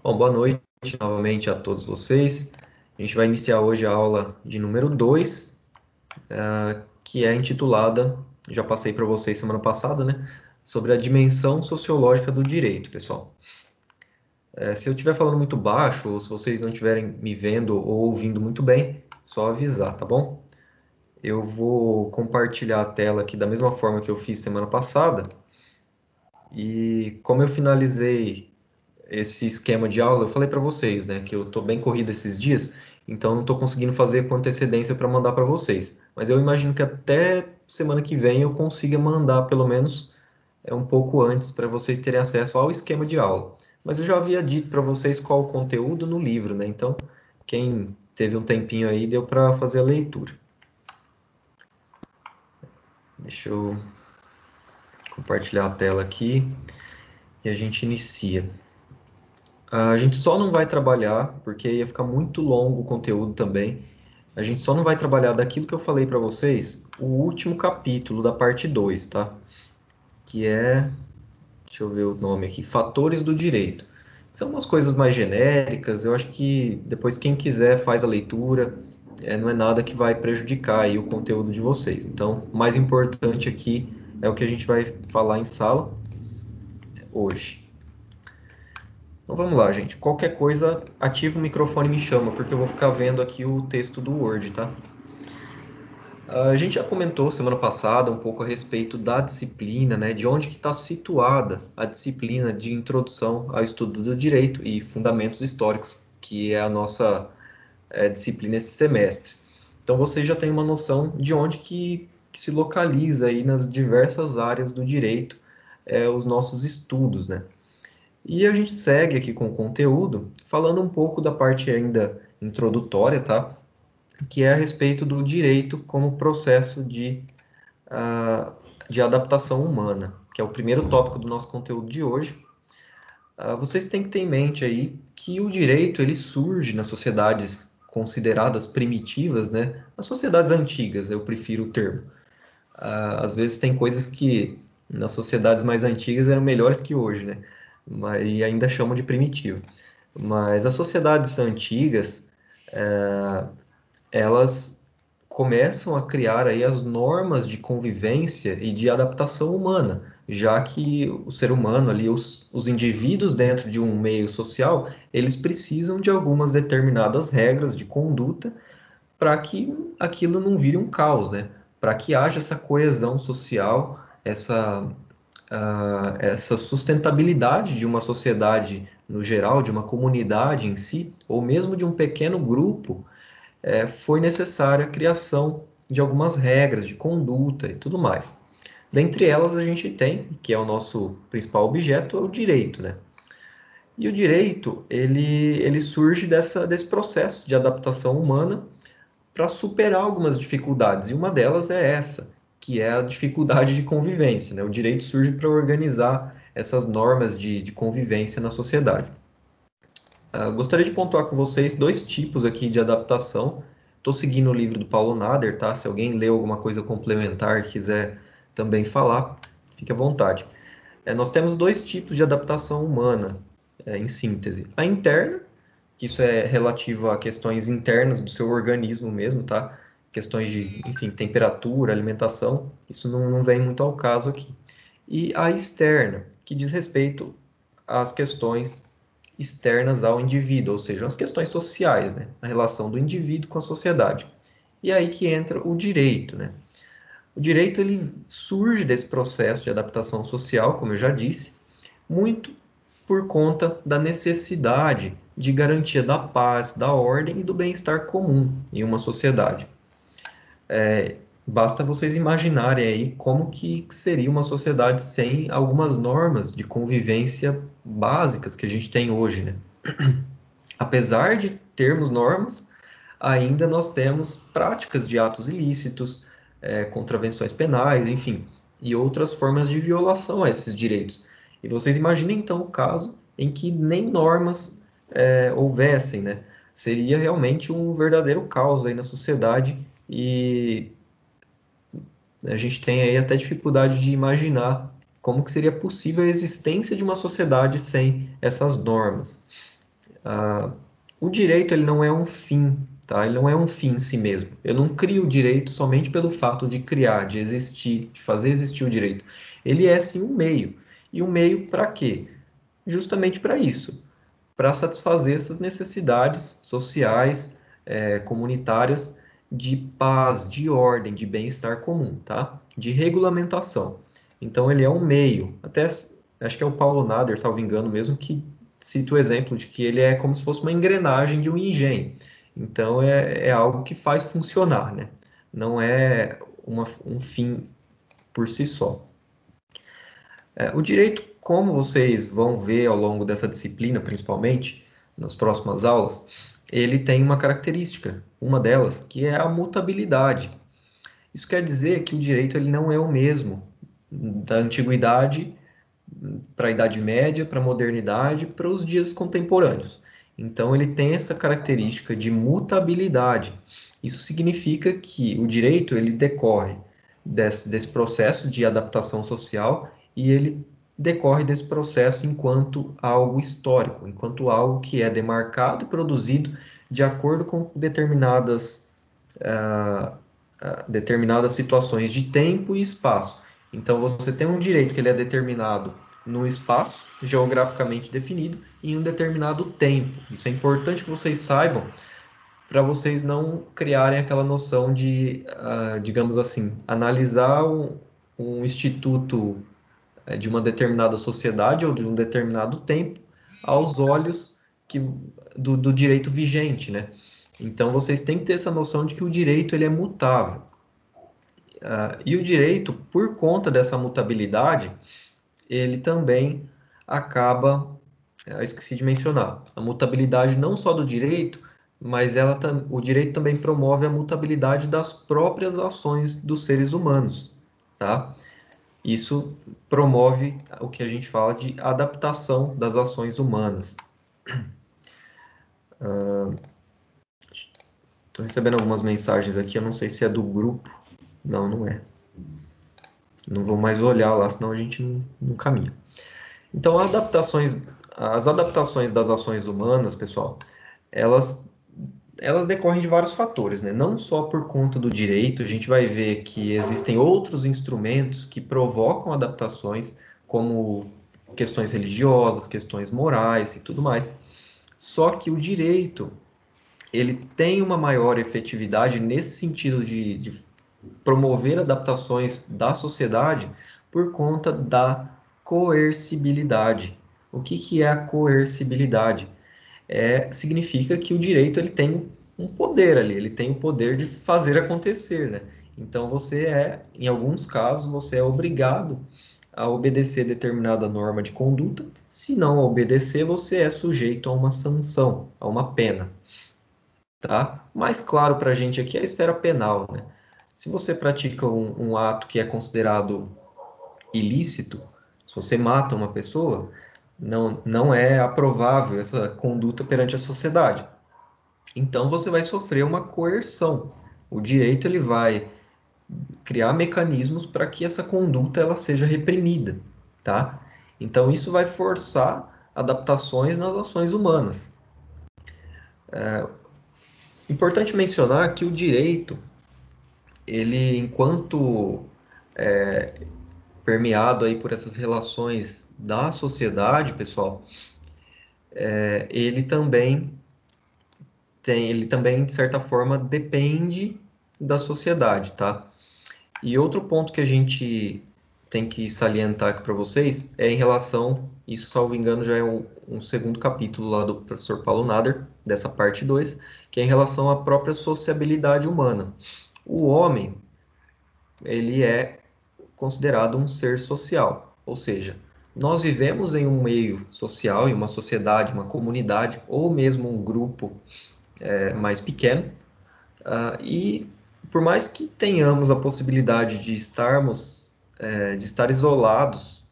Bom, boa noite novamente a todos vocês. A gente vai iniciar hoje a aula de número 2, que é intitulada, já passei para vocês semana passada, né? Sobre a dimensão sociológica do direito, pessoal. Se eu estiver falando muito baixo, ou se vocês não estiverem me vendo ou ouvindo muito bem, só avisar, tá bom? Eu vou compartilhar a tela aqui da mesma forma que eu fiz semana passada. E como eu finalizei esse esquema de aula, eu falei para vocês, né, que eu estou bem corrido esses dias, então não estou conseguindo fazer com antecedência para mandar para vocês. Mas eu imagino que até semana que vem eu consiga mandar pelo menos um pouco antes para vocês terem acesso ao esquema de aula. Mas eu já havia dito para vocês qual o conteúdo no livro, né? Então, quem teve um tempinho aí deu para fazer a leitura. Deixa eu compartilhar a tela aqui e a gente inicia. A gente só não vai trabalhar, porque ia ficar muito longo o conteúdo também. A gente só não vai trabalhar daquilo que eu falei para vocês, o último capítulo da parte 2, tá? Que é, deixa eu ver o nome aqui, Fatores do Direito. São umas coisas mais genéricas, eu acho que depois quem quiser faz a leitura, não é nada que vai prejudicar aí o conteúdo de vocês. Então, o mais importante aqui é o que a gente vai falar em sala hoje. Então vamos lá, gente. Qualquer coisa, ativa o microfone e me chama, porque eu vou ficar vendo aqui o texto do Word, tá? A gente já comentou semana passada um pouco a respeito da disciplina, né? De onde que está situada a disciplina de introdução ao estudo do direito e fundamentos históricos, que é a nossa disciplina esse semestre. Então vocês já têm uma noção de onde que se localiza aí nas diversas áreas do direito os nossos estudos, né? E a gente segue aqui com o conteúdo, falando um pouco da parte ainda introdutória, tá? Que é a respeito do direito como processo de adaptação humana, que é o primeiro tópico do nosso conteúdo de hoje. Vocês têm que ter em mente aí que o direito ele surge nas sociedades consideradas primitivas, né? Nas sociedades antigas, eu prefiro o termo. Às vezes tem coisas que nas sociedades mais antigas eram melhores que hoje, né? Mas e ainda chamam de primitivo. Mas as sociedades antigas, elas começam a criar aí as normas de convivência e de adaptação humana, já que o ser humano ali, os indivíduos dentro de um meio social, eles precisam de algumas determinadas regras de conduta para que aquilo não vire um caos, né? Para que haja essa coesão social, essa sustentabilidade de uma sociedade no geral, de uma comunidade em si, ou mesmo de um pequeno grupo, foi necessária a criação de algumas regras de conduta e tudo mais. Dentre elas, a gente tem, que é o nosso principal objeto, é o direito, né? E o direito, ele surge desse processo de adaptação humana para superar algumas dificuldades, e uma delas é essa, que é a dificuldade de convivência, né? O direito surge para organizar essas normas de convivência na sociedade. Gostaria de pontuar com vocês dois tipos aqui de adaptação. Estou seguindo o livro do Paulo Nader, tá? Se alguém leu alguma coisa complementar e quiser também falar, fique à vontade. Nós temos dois tipos de adaptação humana, em síntese. A interna, que isso é relativo a questões internas do seu organismo mesmo, tá? Questões de, enfim, temperatura, alimentação, isso não vem muito ao caso aqui. E a externa, que diz respeito às questões externas ao indivíduo, ou seja, as questões sociais, né? A relação do indivíduo com a sociedade. E aí que entra o direito, né? O direito ele surge desse processo de adaptação social, como eu já disse, muito por conta da necessidade de garantia da paz, da ordem e do bem-estar comum em uma sociedade. Basta vocês imaginarem aí como que seria uma sociedade sem algumas normas de convivência básicas que a gente tem hoje, né? Apesar de termos normas, ainda nós temos práticas de atos ilícitos, contravenções penais, enfim, e outras formas de violação a esses direitos. E vocês imaginem então o caso em que nem normas houvessem, né? Seria realmente um verdadeiro caos aí na sociedade e a gente tem aí até dificuldade de imaginar como que seria possível a existência de uma sociedade sem essas normas. O direito ele não é um fim, tá? Ele não é um fim em si mesmo. Eu não crio o direito somente pelo fato de criar, de existir, de fazer existir o direito. Ele é sim um meio. E um meio para quê? Justamente para isso, para satisfazer essas necessidades sociais, comunitárias, de paz, de ordem, de bem-estar comum, tá? De regulamentação. Então, ele é um meio. Até acho que é o Paulo Nader, salvo engano mesmo, que cita o exemplo de que ele é como se fosse uma engrenagem de um engenho. Então, é algo que faz funcionar, né? Não é um fim por si só. O direito, como vocês vão ver ao longo dessa disciplina, principalmente, nas próximas aulas, ele tem uma característica, uma delas, que é a mutabilidade. Isso quer dizer que o direito ele não é o mesmo da antiguidade para a Idade Média, para a modernidade, para os dias contemporâneos. Então, ele tem essa característica de mutabilidade. Isso significa que o direito ele decorre desse processo de adaptação social e ele decorre desse processo enquanto algo histórico, enquanto algo que é demarcado e produzido de acordo com determinadas situações de tempo e espaço. Então, você tem um direito que ele é determinado no espaço, geograficamente definido, em um determinado tempo. Isso é importante que vocês saibam para vocês não criarem aquela noção de, digamos assim, analisar um instituto de uma determinada sociedade ou de um determinado tempo aos olhos do direito vigente, né? Então, vocês têm que ter essa noção de que o direito ele é mutável. E o direito, por conta dessa mutabilidade, ele também acaba, eu esqueci de mencionar, a mutabilidade não só do direito, mas o direito também promove a mutabilidade das próprias ações dos seres humanos, tá? Isso promove o que a gente fala de adaptação das ações humanas. Estou recebendo algumas mensagens aqui, eu não sei se é do grupo. Não, não é. Não vou mais olhar lá, senão a gente não caminha. Então, as adaptações das ações humanas, pessoal, elas, elas decorrem de vários fatores, né? Não só por conta do direito, a gente vai ver que existem outros instrumentos que provocam adaptações, como questões religiosas, questões morais e tudo mais. Só que o direito, ele tem uma maior efetividade nesse sentido de promover adaptações da sociedade por conta da coercibilidade. O que é a coercibilidade? Significa que o direito ele tem um poder ali, ele tem o poder de fazer acontecer, né? Então em alguns casos, você é obrigado a obedecer determinada norma de conduta. Se não obedecer, você é sujeito a uma sanção, a uma pena, tá? Mais claro para a gente aqui é a esfera penal, né? Se você pratica um ato que é considerado ilícito, se você mata uma pessoa, não é aprovável essa conduta perante a sociedade. Então você vai sofrer uma coerção. O direito ele vai criar mecanismos para que essa conduta ela seja reprimida, tá? Então isso vai forçar adaptações nas ações humanas. Importante mencionar que o direito, ele enquanto permeado aí por essas relações da sociedade, pessoal, ele também ele também, de certa forma, depende da sociedade, tá? E outro ponto que a gente tem que salientar aqui para vocês é em relação, isso, salvo engano, já é um segundo capítulo lá do professor Paulo Nader, dessa parte 2, que é em relação à própria sociabilidade humana. O homem, ele é considerado um ser social, ou seja, nós vivemos em um meio social, em uma sociedade, uma comunidade, ou mesmo um grupo mais pequeno, e por mais que tenhamos a possibilidade de estar isolados,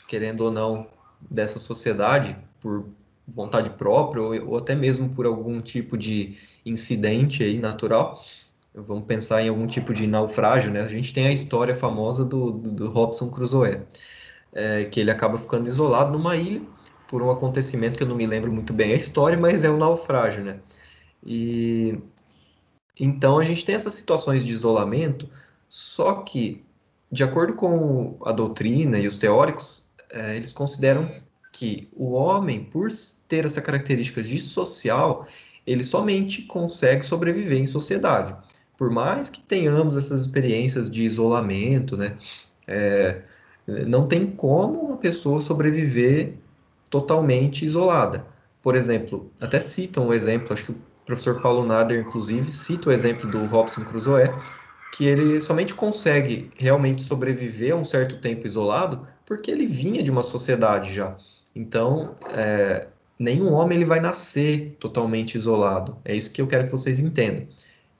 querendo ou não, dessa sociedade, por vontade própria, ou até mesmo por algum tipo de incidente aí natural, vamos pensar em algum tipo de naufrágio, né? A gente tem a história famosa do Robinson Crusoe, que ele acaba ficando isolado numa ilha, por um acontecimento que eu não me lembro muito bem a história, mas é um naufrágio, né? E então a gente tem essas situações de isolamento, só que, de acordo com a doutrina e os teóricos, eles consideram que o homem, por ter essa característica de social, ele somente consegue sobreviver em sociedade. Por mais que tenhamos essas experiências de isolamento, né? É, não tem como uma pessoa sobreviver totalmente isolada. Por exemplo, até citam um exemplo, acho que o professor Paulo Nader, inclusive, cita o exemplo do Robson Crusoe, que ele somente consegue realmente sobreviver a um certo tempo isolado porque ele vinha de uma sociedade já. Então, nenhum homem ele vai nascer totalmente isolado. É isso que eu quero que vocês entendam.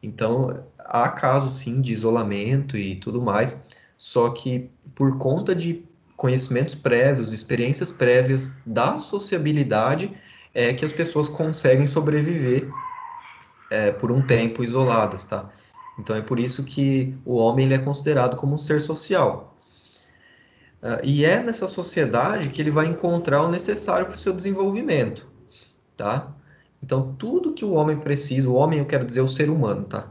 Então, há casos sim de isolamento e tudo mais, só que por conta de conhecimentos prévios, experiências prévias da sociabilidade, é que as pessoas conseguem sobreviver por um tempo isoladas, tá? Então é por isso que o homem ele é considerado como um ser social. E é nessa sociedade que ele vai encontrar o necessário para o seu desenvolvimento, tá? Então, tudo que o homem precisa, o homem eu quero dizer o ser humano, tá?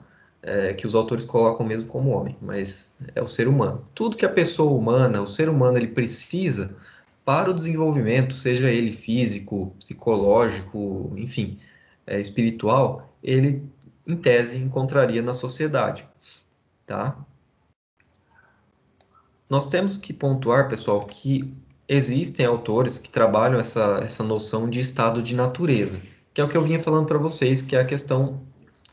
Que os autores colocam mesmo como homem, mas é o ser humano. Tudo que a pessoa humana, o ser humano, ele precisa para o desenvolvimento, seja ele físico, psicológico, enfim, espiritual, ele, em tese, encontraria na sociedade, tá? Nós temos que pontuar, pessoal, que existem autores que trabalham essa noção de estado de natureza, que é o que eu vinha falando para vocês, que é a questão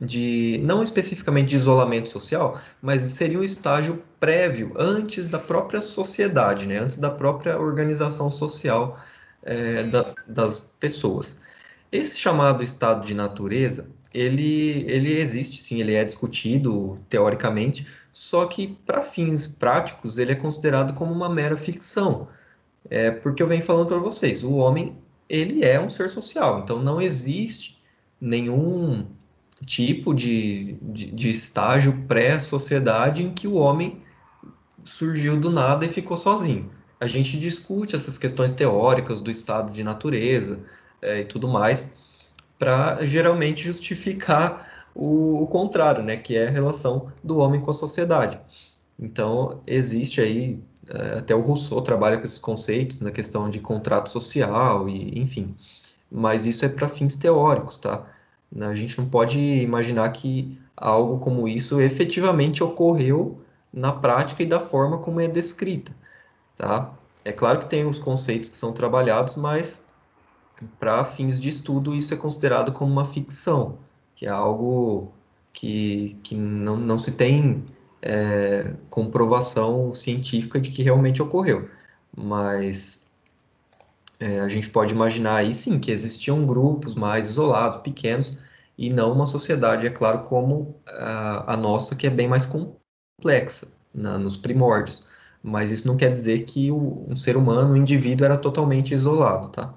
de, não especificamente de isolamento social, mas seria um estágio prévio, antes da própria sociedade, né? Antes da própria organização social, das pessoas. Esse chamado estado de natureza, ele existe sim, ele é discutido teoricamente, só que para fins práticos ele é considerado como uma mera ficção. Porque eu venho falando para vocês, o homem ele é um ser social, então não existe nenhum tipo de estágio pré-sociedade em que o homem surgiu do nada e ficou sozinho. A gente discute essas questões teóricas do estado de natureza, e tudo mais, para geralmente justificar o contrário, né, que é a relação do homem com a sociedade. Então, existe aí, até o Rousseau trabalha com esses conceitos na questão de contrato social e, enfim, mas isso é para fins teóricos, tá? A gente não pode imaginar que algo como isso efetivamente ocorreu na prática e da forma como é descrita, tá? É claro que tem os conceitos que são trabalhados, mas para fins de estudo, isso é considerado como uma ficção, que é algo que não se tem comprovação científica de que realmente ocorreu. Mas a gente pode imaginar aí sim que existiam grupos mais isolados, pequenos, e não uma sociedade, é claro, como a nossa, que é bem mais complexa, nos primórdios. Mas isso não quer dizer que um ser humano, um indivíduo, era totalmente isolado, tá?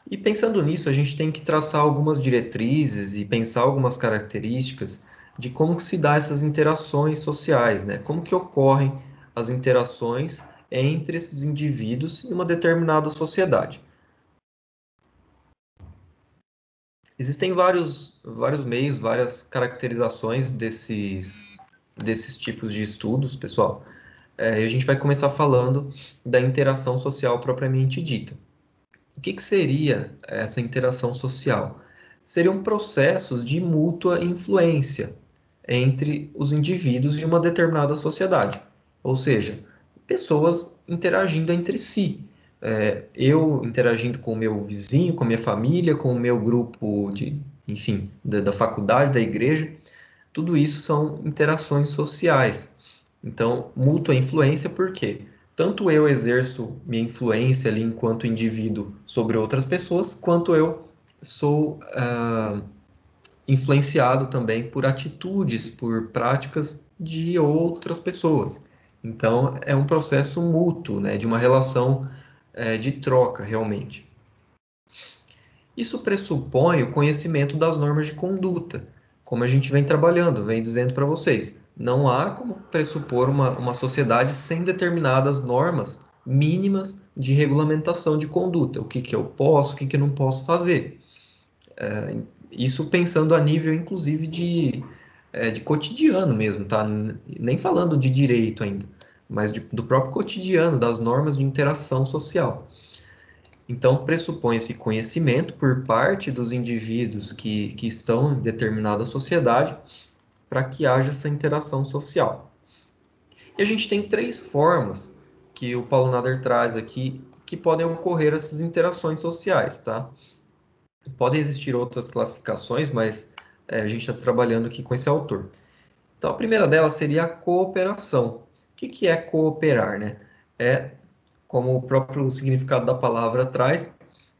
E pensando nisso, a gente tem que traçar algumas diretrizes e pensar algumas características de como que se dá essas interações sociais, né? Como que ocorrem as interações entre esses indivíduos em uma determinada sociedade. Existem vários meios, várias caracterizações desses tipos de estudos, pessoal. E a gente vai começar falando da interação social propriamente dita. O que seria essa interação social? Seriam processos de mútua influência entre os indivíduos de uma determinada sociedade, ou seja, pessoas interagindo entre si. Eu interagindo com o meu vizinho, com a minha família, com o meu grupo enfim, da faculdade, da igreja, tudo isso são interações sociais. Então, mútua influência, por quê? Tanto eu exerço minha influência ali enquanto indivíduo sobre outras pessoas, quanto eu sou influenciado também por atitudes, por práticas de outras pessoas. Então, é um processo mútuo, né, de uma relação de troca, realmente. Isso pressupõe o conhecimento das normas de conduta, como a gente vem trabalhando, vem dizendo para vocês. Não há como pressupor uma sociedade sem determinadas normas mínimas de regulamentação de conduta, o que que eu posso, o que que eu não posso fazer. Isso pensando a nível, inclusive, de cotidiano mesmo, tá? Nem falando de direito ainda, mas do próprio cotidiano, das normas de interação social. Então, pressupõe-se conhecimento por parte dos indivíduos que estão em determinada sociedade para que haja essa interação social. E a gente tem três formas que o Paulo Nader traz aqui que podem ocorrer essas interações sociais, tá? Podem existir outras classificações, mas a gente está trabalhando aqui com esse autor. Então, a primeira delas seria a cooperação. O que que é cooperar, né? É, como o próprio significado da palavra traz,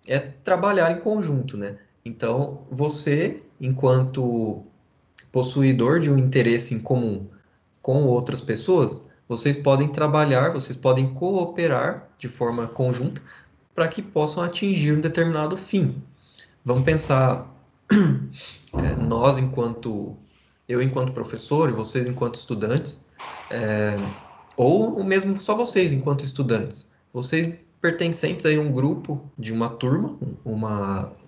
é trabalhar em conjunto, né? Então, você, enquanto possuidor de um interesse em comum com outras pessoas, vocês podem trabalhar, vocês podem cooperar de forma conjunta para que possam atingir um determinado fim. Vamos pensar, nós eu enquanto professor e vocês enquanto estudantes, ou mesmo só vocês enquanto estudantes. Vocês pertencentes a um grupo de uma turma,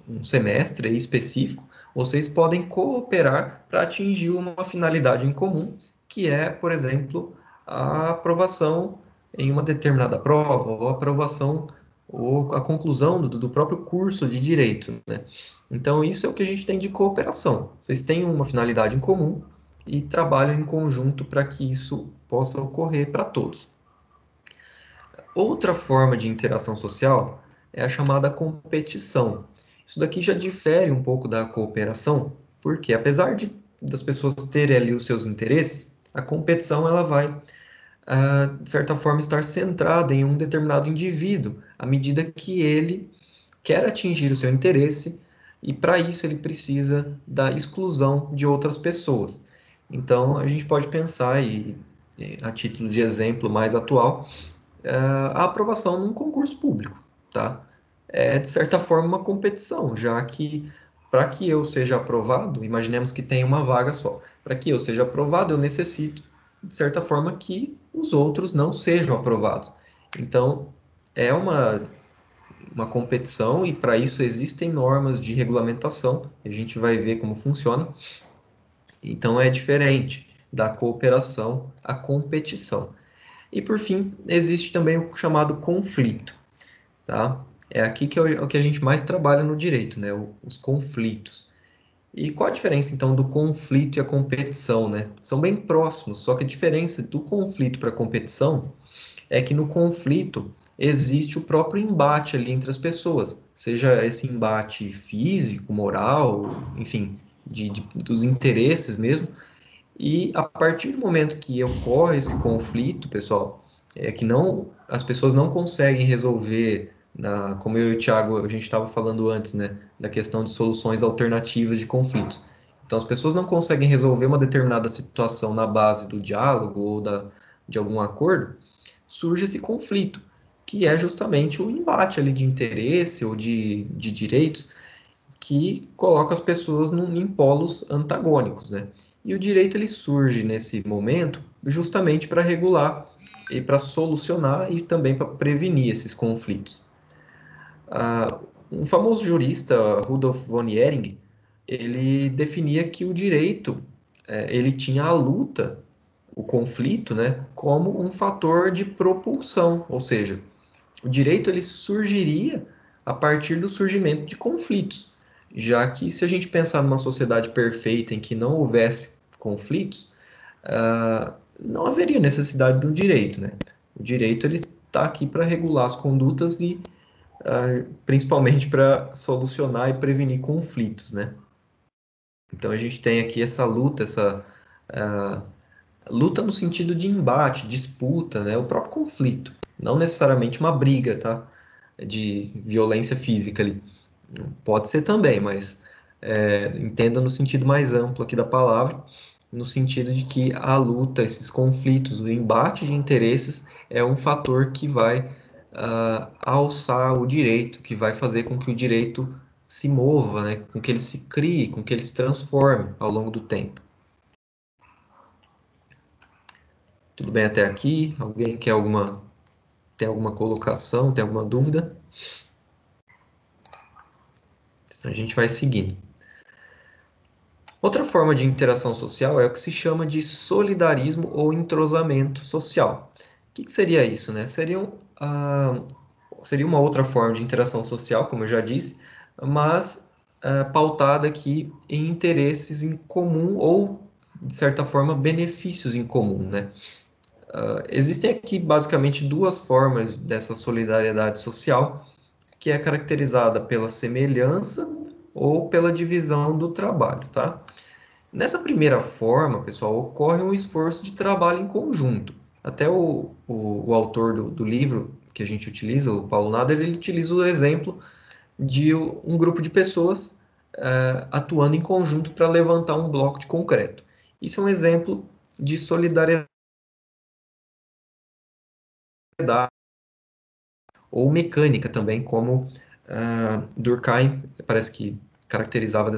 um semestre aí específico, vocês podem cooperar para atingir uma finalidade em comum, que é, por exemplo, a aprovação em uma determinada prova, ou a aprovação, ou a conclusão do próprio curso de direito, né? Então, isso é o que a gente tem de cooperação. Vocês têm uma finalidade em comum, e trabalham em conjunto para que isso possa ocorrer para todos. Outra forma de interação social é a chamada competição. Isso daqui já difere um pouco da cooperação, porque apesar das pessoas terem ali os seus interesses, a competição ela vai, de certa forma, estar centrada em um determinado indivíduo, à medida que ele quer atingir o seu interesse e para isso ele precisa da exclusão de outras pessoas. Então, a gente pode pensar, a título de exemplo mais atual, a aprovação num concurso público, tá? É, de certa forma, uma competição, já que para que eu seja aprovado, imaginemos que tem uma vaga só, para que eu seja aprovado, eu necessito, de certa forma, que os outros não sejam aprovados. Então, é uma competição e para isso existem normas de regulamentação, a gente vai ver como funciona. Então é diferente da cooperação à competição. E por fim, existe também o chamado conflito, tá? É aqui que é o que a gente mais trabalha no direito, né? Os conflitos. E qual a diferença então do conflito e a competição, né? São bem próximos, só que a diferença do conflito para a competição é que no conflito existe o próprio embate ali entre as pessoas, seja esse embate físico, moral, enfim, dos interesses mesmo. E a partir do momento que ocorre esse conflito, pessoal, é que não as pessoas não conseguem resolver, como eu e o Thiago a gente estava falando antes, né, da questão de soluções alternativas de conflitos. Então, as pessoas não conseguem resolver uma determinada situação na base do diálogo ou de algum acordo, surge esse conflito, que é justamente o embate ali de interesse ou de direitos que coloca as pessoas em polos antagônicos, né? E o direito ele surge nesse momento justamente para regular e para solucionar e também para prevenir esses conflitos. Um famoso jurista, Rudolf von Ehring, ele definia que o direito ele tinha a luta, o conflito, né, como um fator de propulsão, ou seja, o direito ele surgiria a partir do surgimento de conflitos, já que se a gente pensar numa sociedade perfeita em que não houvesse conflitos, não haveria necessidade do direito, né? O direito ele está aqui para regular as condutas e principalmente para solucionar e prevenir conflitos, né? Então a gente tem aqui essa luta, essa uh, luta no sentido de embate, disputa, né? O próprio conflito, não necessariamente uma briga, tá? De violência física ali. Pode ser também, mas entenda no sentido mais amplo aqui da palavra, no sentido de que a luta, esses conflitos, o embate de interesses é um fator que vai alçar o direito, que vai fazer com que o direito se mova, né? Com que ele se crie, com que ele se transforme ao longo do tempo. Tudo bem até aqui? Alguém quer alguma Tem alguma colocação, tem alguma dúvida? Senão a gente vai seguindo. Outra forma de interação social é o que se chama de solidarismo ou entrosamento social. O que seria isso, né? Seria uma outra forma de interação social, como eu já disse, mas pautada aqui em interesses em comum ou, de certa forma, benefícios em comum, né? Existem aqui basicamente duas formas dessa solidariedade social, que é caracterizada pela semelhança ou pela divisão do trabalho, tá? Nessa primeira forma, pessoal, ocorre um esforço de trabalho em conjunto. Até o autor do livro que a gente utiliza, o Paulo Nader, ele utiliza o exemplo de um grupo de pessoas atuando em conjunto para levantar um bloco de concreto. Isso é um exemplo de solidariedade ou mecânica também, como Durkheim parece que caracterizava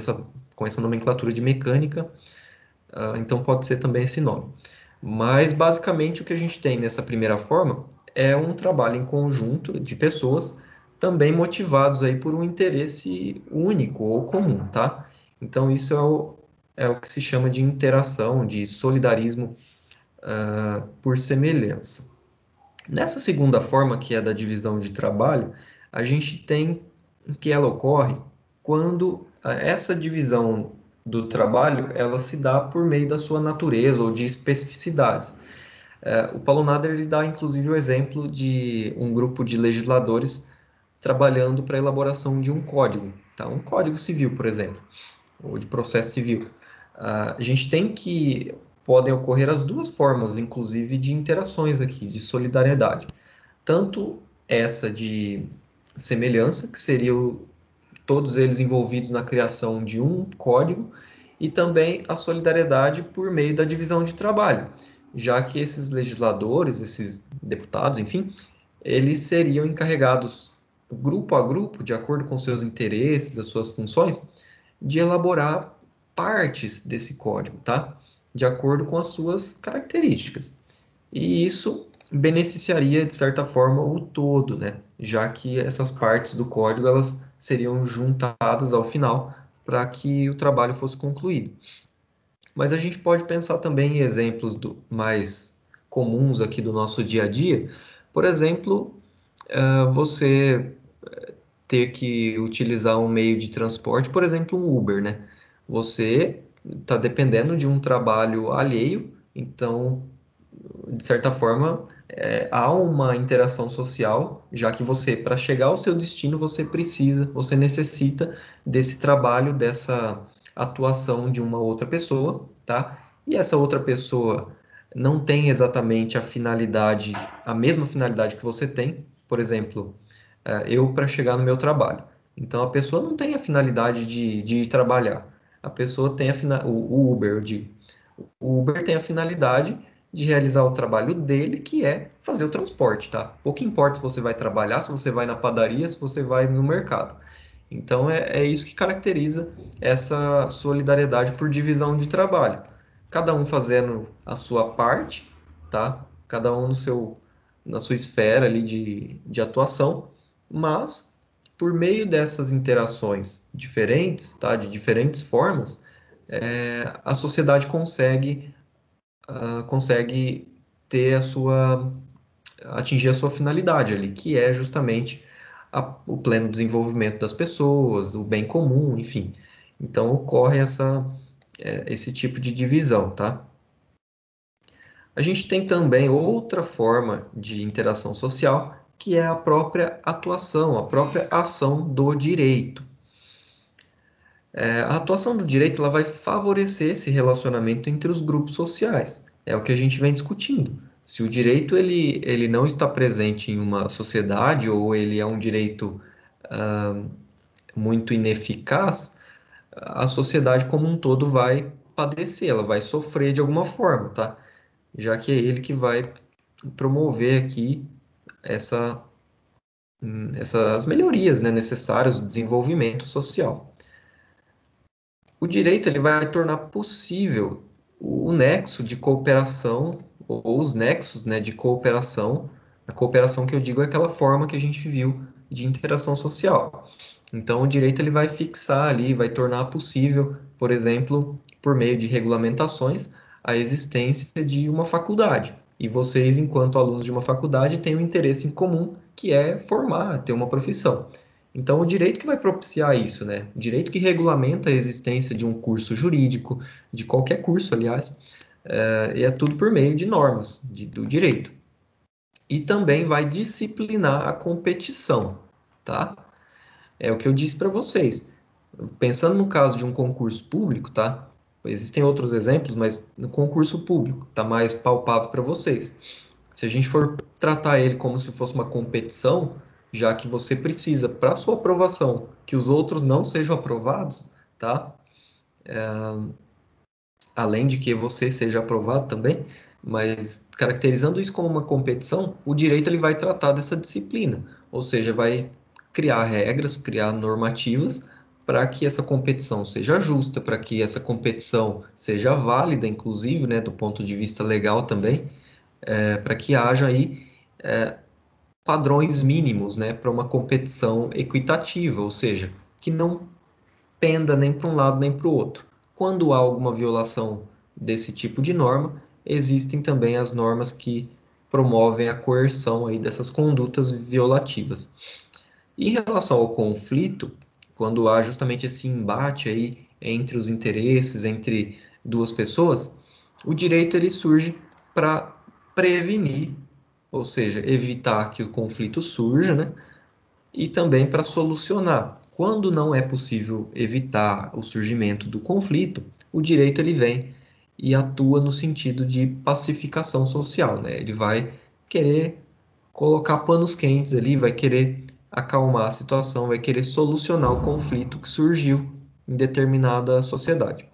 com essa nomenclatura de mecânica, então pode ser também esse nome. Mas basicamente o que a gente tem nessa primeira forma é um trabalho em conjunto de pessoas também motivados aí por um interesse único ou comum, tá? Então isso é o que se chama de interação, de solidarismo por semelhança. Nessa segunda forma, que é da divisão de trabalho, a gente tem que ela ocorre quando essa divisão do trabalho ela se dá por meio da sua natureza ou de especificidades. O Paulo Nader ele dá inclusive o exemplo de um grupo de legisladores trabalhando para a elaboração de um código, tá? Um código civil, por exemplo, ou de processo civil. A gente tem que podem ocorrer as duas formas, inclusive, de interações aqui, de solidariedade. Tanto essa de semelhança, que seria todos eles envolvidos na criação de um código, e também a solidariedade por meio da divisão de trabalho, já que esses legisladores, esses deputados, enfim, eles seriam encarregados, grupo a grupo, de acordo com seus interesses, as suas funções, de elaborar partes desse código, tá? De acordo com as suas características. E isso beneficiaria, de certa forma, o todo, né? Já que essas partes do código elas seriam juntadas ao final para que o trabalho fosse concluído. Mas a gente pode pensar também em exemplos mais comuns aqui do nosso dia a dia. Por exemplo, você ter que utilizar um meio de transporte, por exemplo, um Uber, né? Você está dependendo de um trabalho alheio, então de certa forma, há uma interação social, já que você, para chegar ao seu destino, você necessita desse trabalho, dessa atuação de uma outra pessoa, tá? E essa outra pessoa não tem exatamente a mesma finalidade que você tem. Por exemplo, eu para chegar no meu trabalho. Então, a pessoa não tem a finalidade de ir trabalhar. A pessoa tem o Uber, eu digo. O Uber tem a finalidade de realizar o trabalho dele, que é fazer o transporte, tá? Pouco importa se você vai trabalhar, se você vai na padaria, se você vai no mercado. Então é isso que caracteriza essa solidariedade por divisão de trabalho. Cada um fazendo a sua parte, tá? Cada um na sua esfera ali de atuação, mas por meio dessas interações diferentes, tá? De diferentes formas, a sociedade consegue ter atingir a sua finalidade ali, que é justamente o pleno desenvolvimento das pessoas, o bem comum, enfim. Então ocorre esse tipo de divisão, tá? A gente tem também outra forma de interação social, que é a própria atuação, a própria ação do direito. A atuação do direito ela vai favorecer esse relacionamento entre os grupos sociais. É o que a gente vem discutindo. Se o direito ele não está presente em uma sociedade ou ele é um direito ah, muito ineficaz, a sociedade como um todo vai padecer, ela vai sofrer de alguma forma, tá? Já que é ele que vai promover aqui essa, essas melhorias, né, necessárias, o desenvolvimento social. O direito ele vai tornar possível o nexo de cooperação, ou os nexos, né, de cooperação A cooperação que eu digo é aquela forma que a gente viu de interação social. Então, o direito ele vai fixar ali, vai tornar possível, por exemplo, por meio de regulamentações, a existência de uma faculdade. E vocês, enquanto alunos de uma faculdade, têm um interesse em comum, que é formar, ter uma profissão. Então, o direito que vai propiciar isso, né? O direito que regulamenta a existência de um curso jurídico, de qualquer curso, aliás, e é tudo por meio de normas do direito. E também vai disciplinar a competição, tá? É o que eu disse para vocês. Pensando no caso de um concurso público, tá? Existem outros exemplos, mas no concurso público está mais palpável para vocês. Se a gente for tratar ele como se fosse uma competição, já que você precisa, para sua aprovação, que os outros não sejam aprovados, tá? Além de que você seja aprovado também, mas caracterizando isso como uma competição, o direito ele vai tratar dessa disciplina, ou seja, vai criar regras, criar normativas para que essa competição seja justa, para que essa competição seja válida, inclusive, né, do ponto de vista legal também, para que haja aí padrões mínimos, né, para uma competição equitativa, ou seja, que não penda nem para um lado nem para o outro. Quando há alguma violação desse tipo de norma, existem também as normas que promovem a coerção aí dessas condutas violativas. Em relação ao conflito, quando há justamente esse embate aí entre os interesses, entre duas pessoas, o direito ele surge para prevenir, ou seja, evitar que o conflito surja, né? E também para solucionar. Quando não é possível evitar o surgimento do conflito, o direito ele vem e atua no sentido de pacificação social, né? Ele vai querer colocar panos quentes ali, vai querer acalmar a situação, vai querer solucionar o conflito que surgiu em determinada sociedade.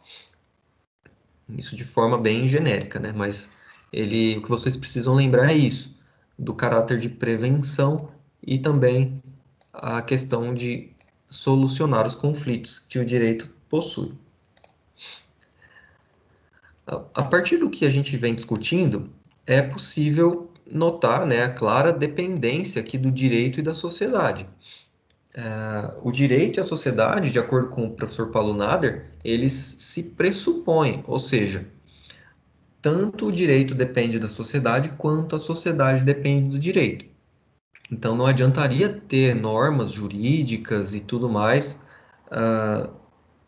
Isso de forma bem genérica, né? Mas o que vocês precisam lembrar é isso, do caráter de prevenção e também a questão de solucionar os conflitos que o direito possui. A partir do que a gente vem discutindo, é possível notar, né, a clara dependência aqui do direito e da sociedade. O direito e a sociedade, de acordo com o professor Paulo Nader, eles se pressupõem, ou seja, tanto o direito depende da sociedade quanto a sociedade depende do direito. Então, não adiantaria ter normas jurídicas e tudo mais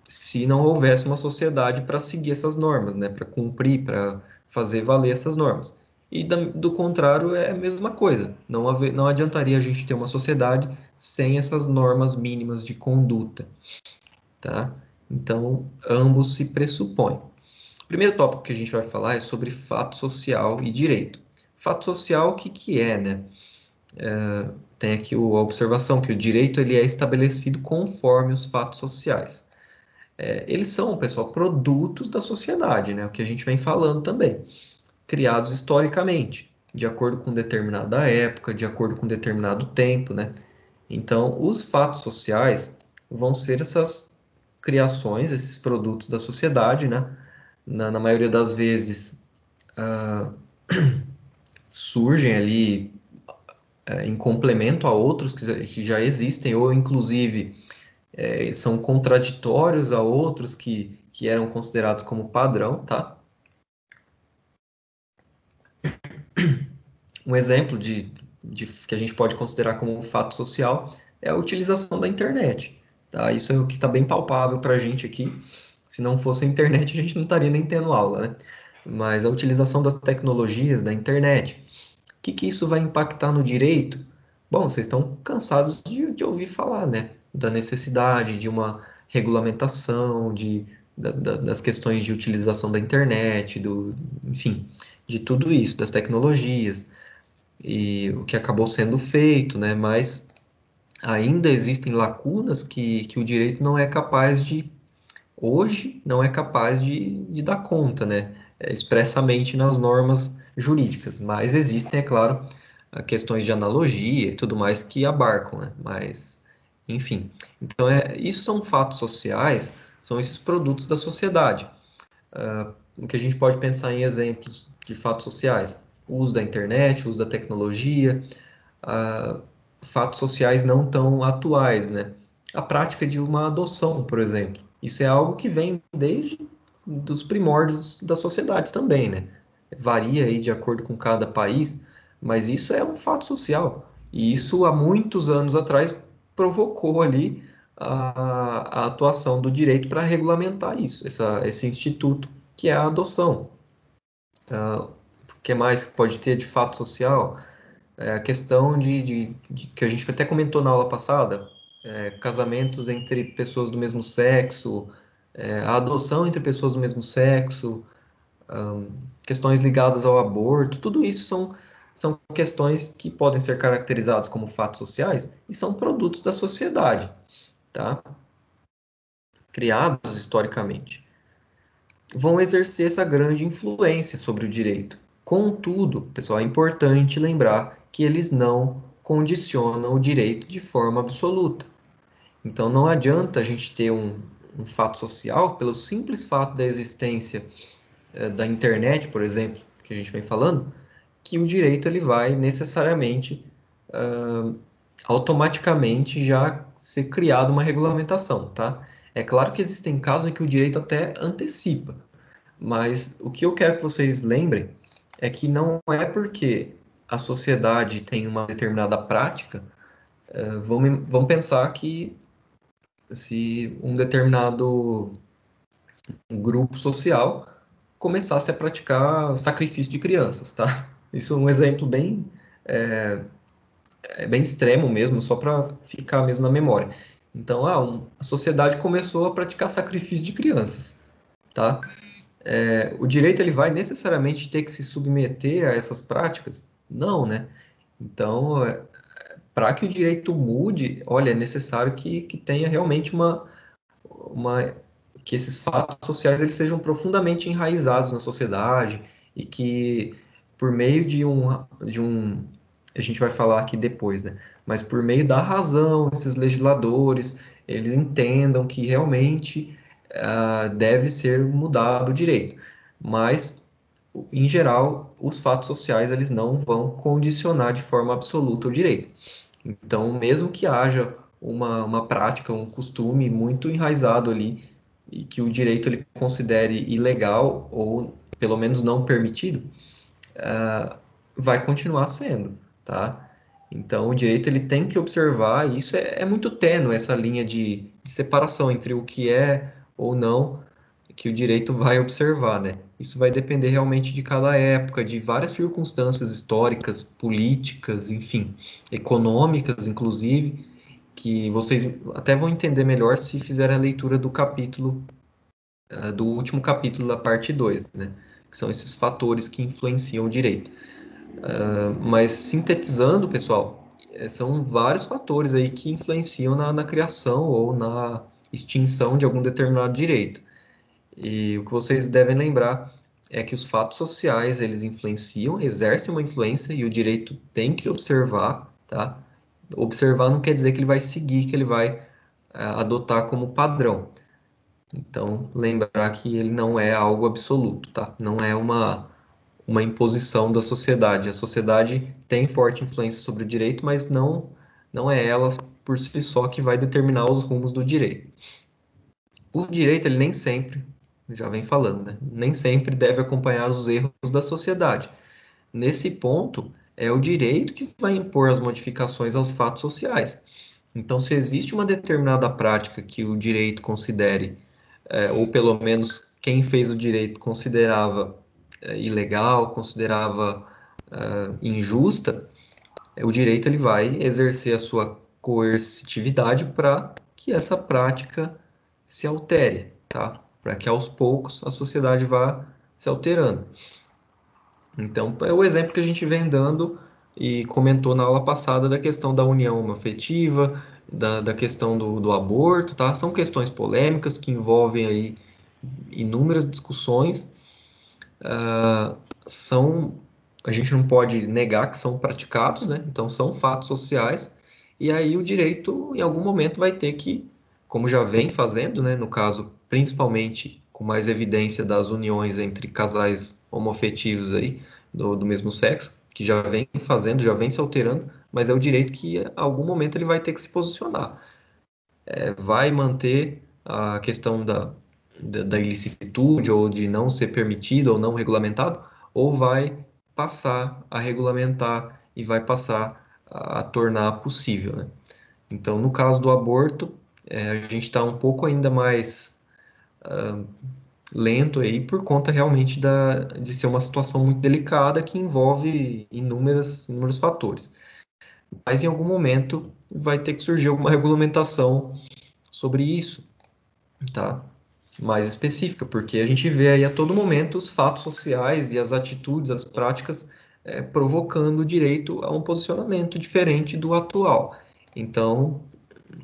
se não houvesse uma sociedade para seguir essas normas, né, para cumprir, para fazer valer essas normas. E do contrário é a mesma coisa. Não adiantaria a gente ter uma sociedade sem essas normas mínimas de conduta, tá? Então, ambos se pressupõem. O primeiro tópico que a gente vai falar é sobre fato social e direito. Fato social, o que que é, né? Tem aqui a observação que o direito ele é estabelecido conforme os fatos sociais. Eles são, pessoal, produtos da sociedade, né? O que a gente vem falando também, criados historicamente, de acordo com determinada época, de acordo com determinado tempo, né? Então, os fatos sociais vão ser essas criações, esses produtos da sociedade, né? Na maioria das vezes, surgem ali em complemento a outros que já existem, ou inclusive são contraditórios a outros que eram considerados como padrão, tá? Um exemplo de que a gente pode considerar como um fato social é a utilização da internet, tá? Isso é o que está bem palpável para a gente aqui. Se não fosse a internet, a gente não estaria nem tendo aula, né? Mas a utilização das tecnologias, da internet, o que isso vai impactar no direito? Bom, vocês estão cansados de ouvir falar, né? Da necessidade de uma regulamentação, das questões de utilização da internet, enfim, de tudo isso, das tecnologias, e o que acabou sendo feito, né? Mas ainda existem lacunas que o direito não é capaz hoje, não é capaz de dar conta, né? Expressamente nas normas jurídicas, mas existem, é claro, questões de analogia e tudo mais que abarcam, né? Mas, enfim. Então, isso são fatos sociais, são esses produtos da sociedade. O que a gente pode pensar em exemplos de fatos sociais? o uso da internet, o uso da tecnologia, ah, fatos sociais não tão atuais, né? A prática de uma adoção, por exemplo. Isso é algo que vem desde dos primórdios das sociedades também, né? Varia aí de acordo com cada país, mas isso é um fato social. E isso, há muitos anos atrás, provocou ali a atuação do direito para regulamentar isso, esse instituto que é a adoção. O que mais pode ter de fato social? É a questão que a gente até comentou na aula passada, casamentos entre pessoas do mesmo sexo, a adoção entre pessoas do mesmo sexo, questões ligadas ao aborto, tudo isso são questões que podem ser caracterizadas como fatos sociais e são produtos da sociedade, tá? Criados historicamente. Vão exercer essa grande influência sobre o direito. Contudo, pessoal, é importante lembrar que eles não condicionam o direito de forma absoluta. Então, não adianta a gente ter um fato social pelo simples fato da existência da internet, por exemplo, que a gente vem falando, que o direito ele vai necessariamente, automaticamente já ser criado uma regulamentação, tá? É claro que existem casos em que o direito até antecipa, mas o que eu quero que vocês lembrem é que não é porque a sociedade tem uma determinada prática, vamos pensar que se um determinado grupo social começasse a praticar sacrifício de crianças, tá? Isso é um exemplo bem extremo mesmo, só para ficar mesmo na memória. Então, a sociedade começou a praticar sacrifício de crianças, tá? O direito ele vai necessariamente ter que se submeter a essas práticas? Não, né? Então, para que o direito mude, olha, é necessário que tenha realmente uma que esses fatos sociais eles sejam profundamente enraizados na sociedade e que por meio de um a gente vai falar aqui depois, né? Mas por meio da razão, esses legisladores eles entendam que realmente deve ser mudado o direito. Mas em geral, os fatos sociais eles não vão condicionar de forma absoluta o direito. Então, mesmo que haja uma prática, um costume muito enraizado ali, e que o direito ele considere ilegal ou pelo menos não permitido, vai continuar sendo, tá? Então, o direito ele tem que observar, e isso é muito tênue, essa linha de separação entre o que é ou não que o direito vai observar, né? Isso vai depender realmente de cada época, de várias circunstâncias históricas, políticas, enfim, econômicas, inclusive, que vocês até vão entender melhor se fizerem a leitura do capítulo, do último capítulo da parte 2, né? Que são esses fatores que influenciam o direito. Mas sintetizando, pessoal, são vários fatores aí que influenciam na criação ou na extinção de algum determinado direito. E o que vocês devem lembrar é que os fatos sociais, eles influenciam, exercem uma influência e o direito tem que observar, tá? Observar não quer dizer que ele vai seguir, que ele vai adotar como padrão. Então, lembrar que ele não é algo absoluto, tá? Não é uma imposição da sociedade. A sociedade tem forte influência sobre o direito, mas não é ela por si só que vai determinar os rumos do direito. O direito, ele nem sempre, já vem falando, né? Nem sempre deve acompanhar os erros da sociedade. Nesse ponto, é o direito que vai impor as modificações aos fatos sociais. Então, se existe uma determinada prática que o direito considere, ou pelo menos quem fez o direito considerava ilegal, considerava injusta, o direito ele vai exercer a sua coercitividade para que essa prática se altere, tá? Para que aos poucos a sociedade vá se alterando. Então, é o exemplo que a gente vem dando e comentou na aula passada da questão da união afetiva, da questão do aborto, tá? São questões polêmicas que envolvem aí inúmeras discussões. São, a gente não pode negar que são praticados, né? Então, são fatos sociais. E aí o direito, em algum momento, vai ter que, como já vem fazendo, né? No caso, principalmente com mais evidência das uniões entre casais homoafetivos aí, do mesmo sexo, que já vem fazendo, já vem se alterando, mas é o direito que, em algum momento, ele vai ter que se posicionar. Vai manter a questão da ilicitude ou de não ser permitido ou não regulamentado, ou vai passar a regulamentar e vai passar a tornar possível, né? Então, no caso do aborto, a gente está um pouco ainda mais lento aí por conta realmente de ser uma situação muito delicada que envolve inúmeros fatores. Mas em algum momento vai ter que surgir alguma regulamentação sobre isso, tá? Mais específica, porque a gente vê aí a todo momento os fatos sociais e as atitudes, as práticas provocando o direito a um posicionamento diferente do atual. Então,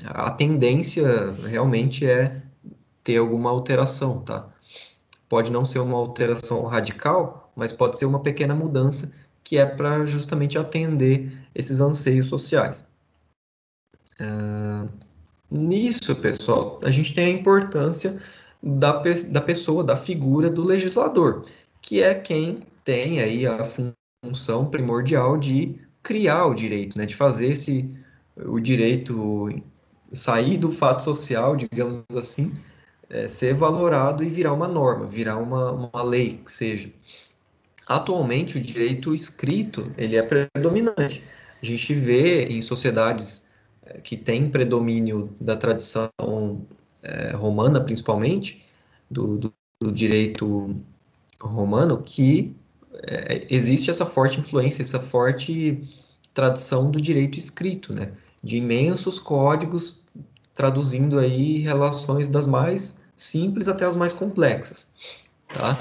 a tendência realmente é ter alguma alteração, tá? Pode não ser uma alteração radical, mas pode ser uma pequena mudança que é para justamente atender esses anseios sociais. Nisso, pessoal, a gente tem a importância da pessoa, da figura do legislador, que é quem tem aí a função primordial de criar o direito, né, de fazer o direito sair do fato social, digamos assim, ser valorado e virar uma norma, virar uma lei, que seja. Atualmente, o direito escrito, ele é predominante. A gente vê em sociedades que têm predomínio da tradição romana, principalmente, do direito romano, que existe essa forte influência, essa forte tradição do direito escrito, né? De imensos códigos traduzindo aí relações das mais simples até as mais complexas, tá?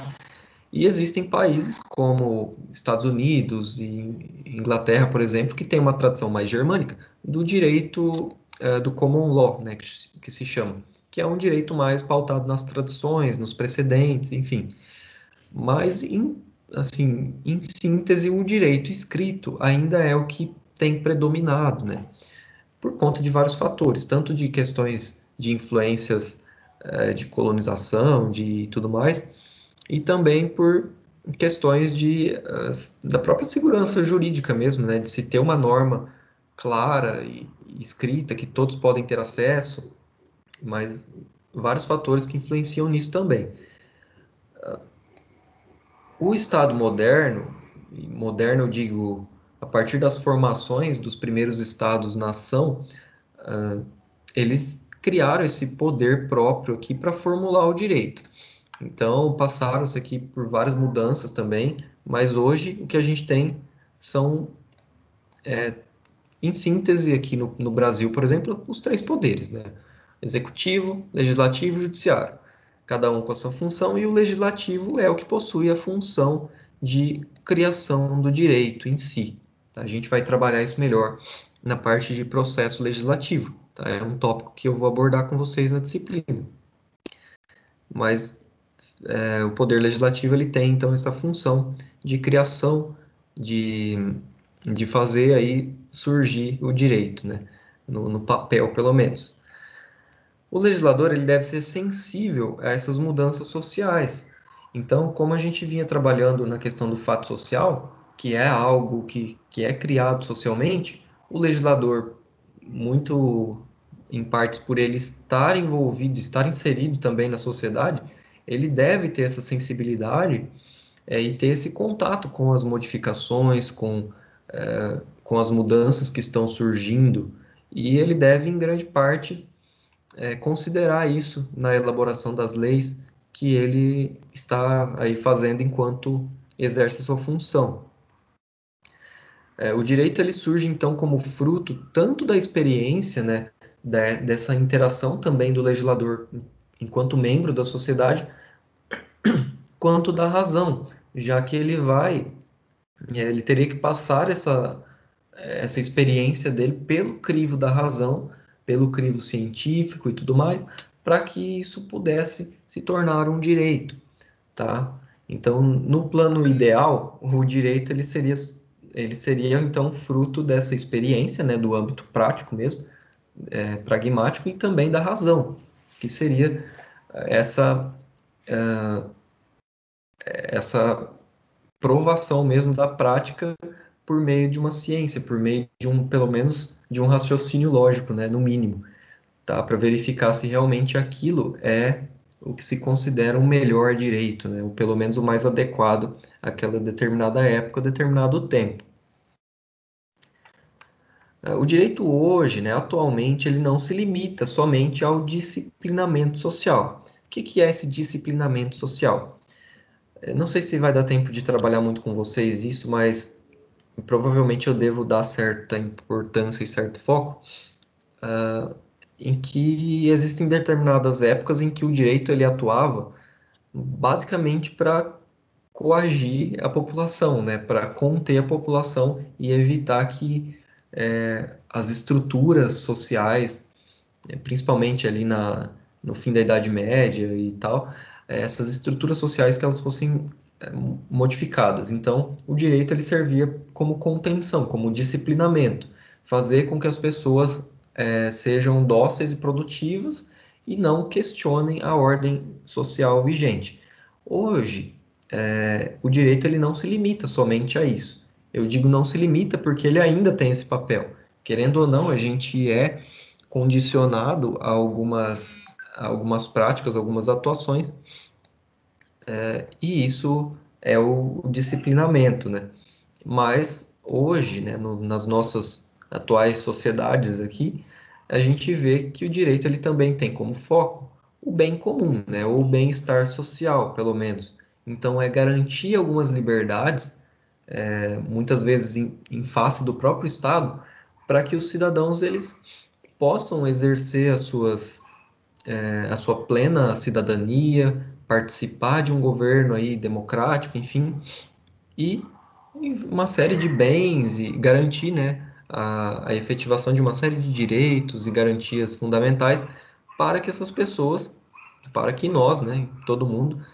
E existem países como Estados Unidos e Inglaterra, por exemplo, que tem uma tradição mais germânica do direito do common law, né, que se chama, que é um direito mais pautado nas tradições, nos precedentes, enfim. Mas, assim, em síntese, o direito escrito ainda é o que tem predominado, né, por conta de vários fatores, tanto de questões de influências de colonização, de tudo mais, e também por questões da própria segurança jurídica mesmo, né, de se ter uma norma clara e escrita que todos podem ter acesso, mas vários fatores que influenciam nisso também. O Estado moderno, e moderno eu digo a partir das formações dos primeiros Estados-nação, eles criaram esse poder próprio aqui para formular o direito. Então, passaram-se aqui por várias mudanças também, mas hoje o que a gente tem são, em síntese, aqui no Brasil, por exemplo, os três poderes, né? Executivo, legislativo e judiciário. Cada um com a sua função, e o legislativo é o que possui a função de criação do direito em si. Tá? A gente vai trabalhar isso melhor na parte de processo legislativo. Tá? É um tópico que eu vou abordar com vocês na disciplina. Mas o poder legislativo ele tem então essa função de criação, de, de fazer aí surgir o direito, né? No papel, pelo menos. O legislador ele deve ser sensível a essas mudanças sociais. Então, como a gente vinha trabalhando na questão do fato social, que é algo que é criado socialmente, o legislador, muito em partes por ele estar envolvido, estar inserido também na sociedade, ele deve ter essa sensibilidade e ter esse contato com as modificações, com as mudanças que estão surgindo, e ele deve, em grande parte, considerar isso na elaboração das leis que ele está aí fazendo enquanto exerce a sua função. O direito ele surge então como fruto tanto da experiência, né, dessa interação também do legislador enquanto membro da sociedade, quanto da razão, já que ele teria que passar essa experiência dele pelo crivo da razão, pelo crivo científico e tudo mais, para que isso pudesse se tornar um direito, tá? Então, no plano ideal, o direito ele seria então fruto dessa experiência, né, do âmbito prático mesmo, pragmático e também da razão, que seria essa essa provação mesmo da prática por meio de uma ciência, por meio de pelo menos, de um raciocínio lógico, né, no mínimo, tá? Para verificar se realmente aquilo é o que se considera o melhor direito, né? Ou pelo menos o mais adequado àquela determinada época, determinado tempo. O direito hoje, né, atualmente, ele não se limita somente ao disciplinamento social. O que é esse disciplinamento social? Não sei se vai dar tempo de trabalhar muito com vocês isso, mas provavelmente eu devo dar certa importância e certo foco em que existem determinadas épocas em que o direito ele atuava basicamente para coagir a população, né, para conter a população e evitar que as estruturas sociais, principalmente ali no fim da Idade Média e tal, essas estruturas sociais que elas fossem modificadas. Então, o direito ele servia como contenção, como disciplinamento, fazer com que as pessoas sejam dóceis e produtivas e não questionem a ordem social vigente. Hoje, o direito ele não se limita somente a isso. Eu digo não se limita porque ele ainda tem esse papel. Querendo ou não, a gente é condicionado a algumas práticas, algumas atuações, e isso é o disciplinamento, né? Mas hoje, né, nas nossas atuais sociedades aqui, a gente vê que o direito ele também tem como foco o bem comum, né, ou o bem-estar social, pelo menos. Então, é garantir algumas liberdades, muitas vezes em face do próprio Estado, para que os cidadãos eles possam exercer a sua plena cidadania, participar de um governo aí democrático, enfim, e uma série de bens e garantir, né, a efetivação de uma série de direitos e garantias fundamentais para que essas pessoas, para que nós, né, todo mundo,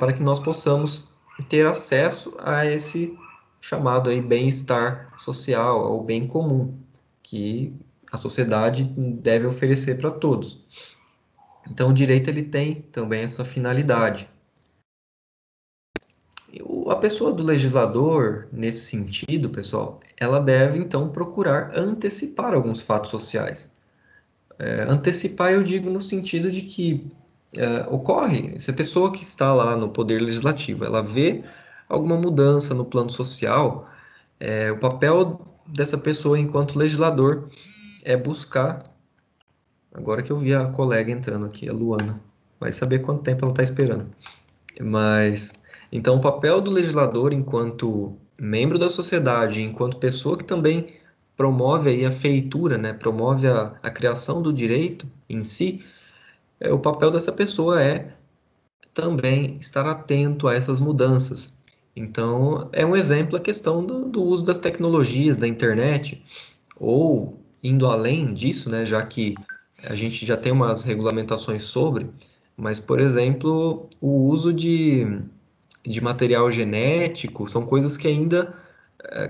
para que nós possamos ter acesso a esse chamado aí bem-estar social, ao bem comum, que a sociedade deve oferecer para todos. Então, o direito ele tem também essa finalidade. A pessoa do legislador, nesse sentido, pessoal, ela deve então procurar antecipar alguns fatos sociais. Antecipar, eu digo no sentido de que ocorre, se a pessoa que está lá no poder legislativo, ela vê alguma mudança no plano social, o papel dessa pessoa enquanto legislador é buscar. Agora que eu vi a colega entrando aqui, a Luana, vai saber quanto tempo ela está esperando. Mas, então, o papel do legislador enquanto membro da sociedade, enquanto pessoa que também promove aí a feitura, né, promove a criação do direito em si, o papel dessa pessoa é também estar atento a essas mudanças. Então, é um exemplo a questão do uso das tecnologias, da internet, ou indo além disso, né, já que a gente já tem umas regulamentações sobre, mas, por exemplo, o uso de material genético, são coisas que ainda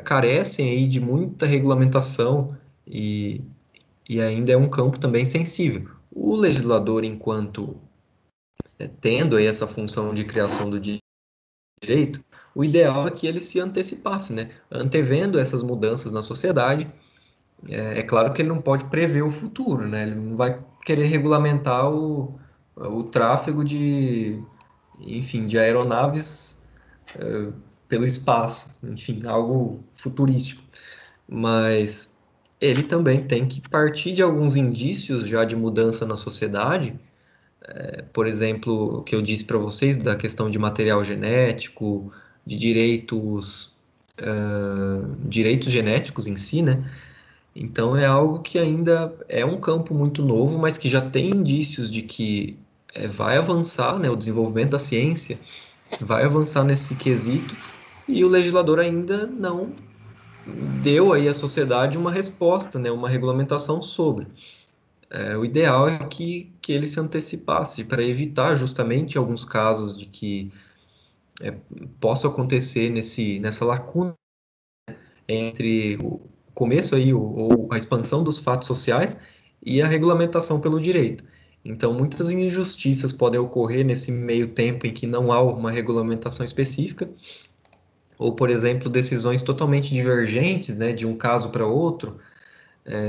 carecem aí de muita regulamentação e, e ainda é um campo também sensível. O legislador, enquanto tendo aí essa função de criação do direito, o ideal é que ele se antecipasse, né? Antevendo essas mudanças na sociedade. É claro que ele não pode prever o futuro, né? Ele não vai querer regulamentar o tráfego enfim, de aeronaves pelo espaço, enfim, algo futurístico. Mas ele também tem que partir de alguns indícios já de mudança na sociedade, por exemplo, o que eu disse para vocês da questão de material genético, de direitos genéticos em si, né? Então é algo que ainda é um campo muito novo, mas que já tem indícios de que vai avançar, né? O desenvolvimento da ciência vai avançar nesse quesito e o legislador ainda não deu aí à sociedade uma resposta, né, uma regulamentação sobre. O ideal é que ele se antecipasse para evitar justamente alguns casos de que possa acontecer nessa lacuna entre o começo aí, ou a expansão dos fatos sociais e a regulamentação pelo direito. Então, muitas injustiças podem ocorrer nesse meio tempo em que não há uma regulamentação específica, ou, por exemplo, decisões totalmente divergentes, né, de um caso para outro.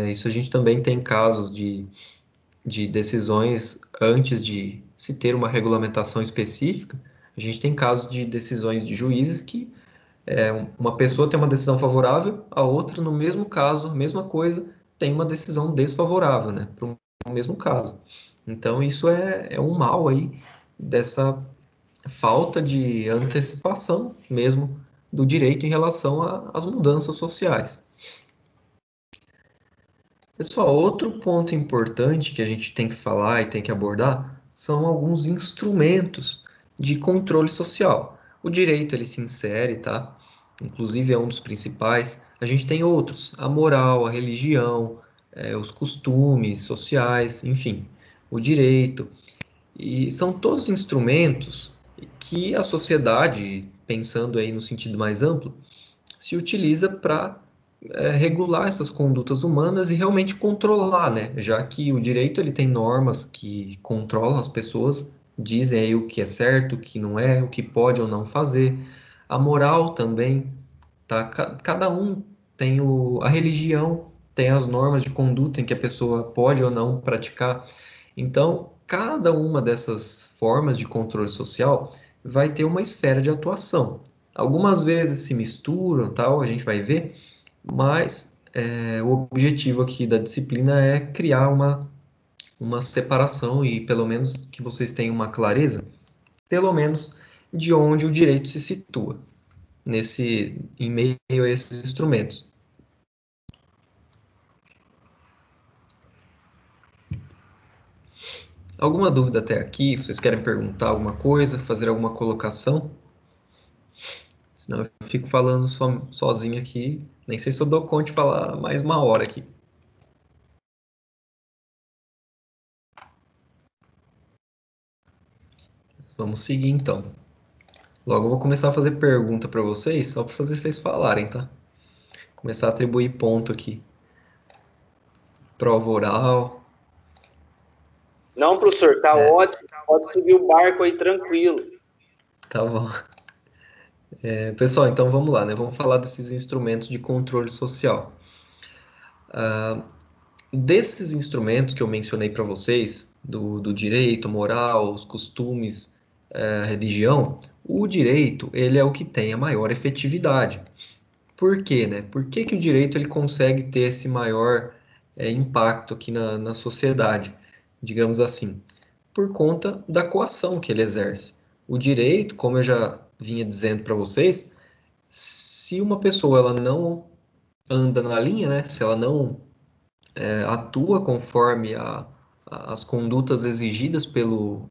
Isso a gente também tem casos de decisões antes de se ter uma regulamentação específica. A gente tem casos de decisões de juízes que uma pessoa tem uma decisão favorável, a outra, no mesmo caso, mesma coisa, tem uma decisão desfavorável, né, para o mesmo caso. Então, isso é um mal aí dessa falta de antecipação mesmo do direito em relação às mudanças sociais. Pessoal, outro ponto importante que a gente tem que falar e tem que abordar são alguns instrumentos de controle social. O direito ele se insere, tá? Inclusive é um dos principais. A gente tem outros, a moral, a religião, os costumes sociais, enfim, o direito. E são todos instrumentos que a sociedade, pensando aí no sentido mais amplo, se utiliza para regular essas condutas humanas e realmente controlar, né? Já que o direito ele tem normas que controlam as pessoas, dizem aí o que é certo, o que não é, o que pode ou não fazer. A moral também, tá? Cada um tem a religião, tem as normas de conduta em que a pessoa pode ou não praticar. Então, cada uma dessas formas de controle social vai ter uma esfera de atuação. Algumas vezes se misturam, tal, a gente vai ver, mas o objetivo aqui da disciplina é criar uma separação e pelo menos que vocês tenham uma clareza, pelo menos de onde o direito se situa em meio a esses instrumentos. Alguma dúvida até aqui? Vocês querem perguntar alguma coisa, fazer alguma colocação? Senão eu fico falando sozinho aqui. Nem sei se eu dou conta de falar mais uma hora aqui. Vamos seguir então. Logo eu vou começar a fazer pergunta para vocês, só para fazer vocês falarem, tá? Começar a atribuir ponto aqui. Prova oral. Não, professor, tá ótimo. Pode seguir o barco aí tranquilo. Tá bom. Pessoal, então vamos lá, né? Vamos falar desses instrumentos de controle social. Desses instrumentos que eu mencionei para vocês, do direito, moral, os costumes, a religião, o direito, ele é o que tem a maior efetividade. Por quê, né? Por que que o direito ele consegue ter esse maior impacto aqui na sociedade, digamos assim? Por conta da coação que ele exerce. O direito, como eu já vinha dizendo para vocês, se uma pessoa ela não anda na linha, né? Se ela não atua conforme as condutas exigidas pelo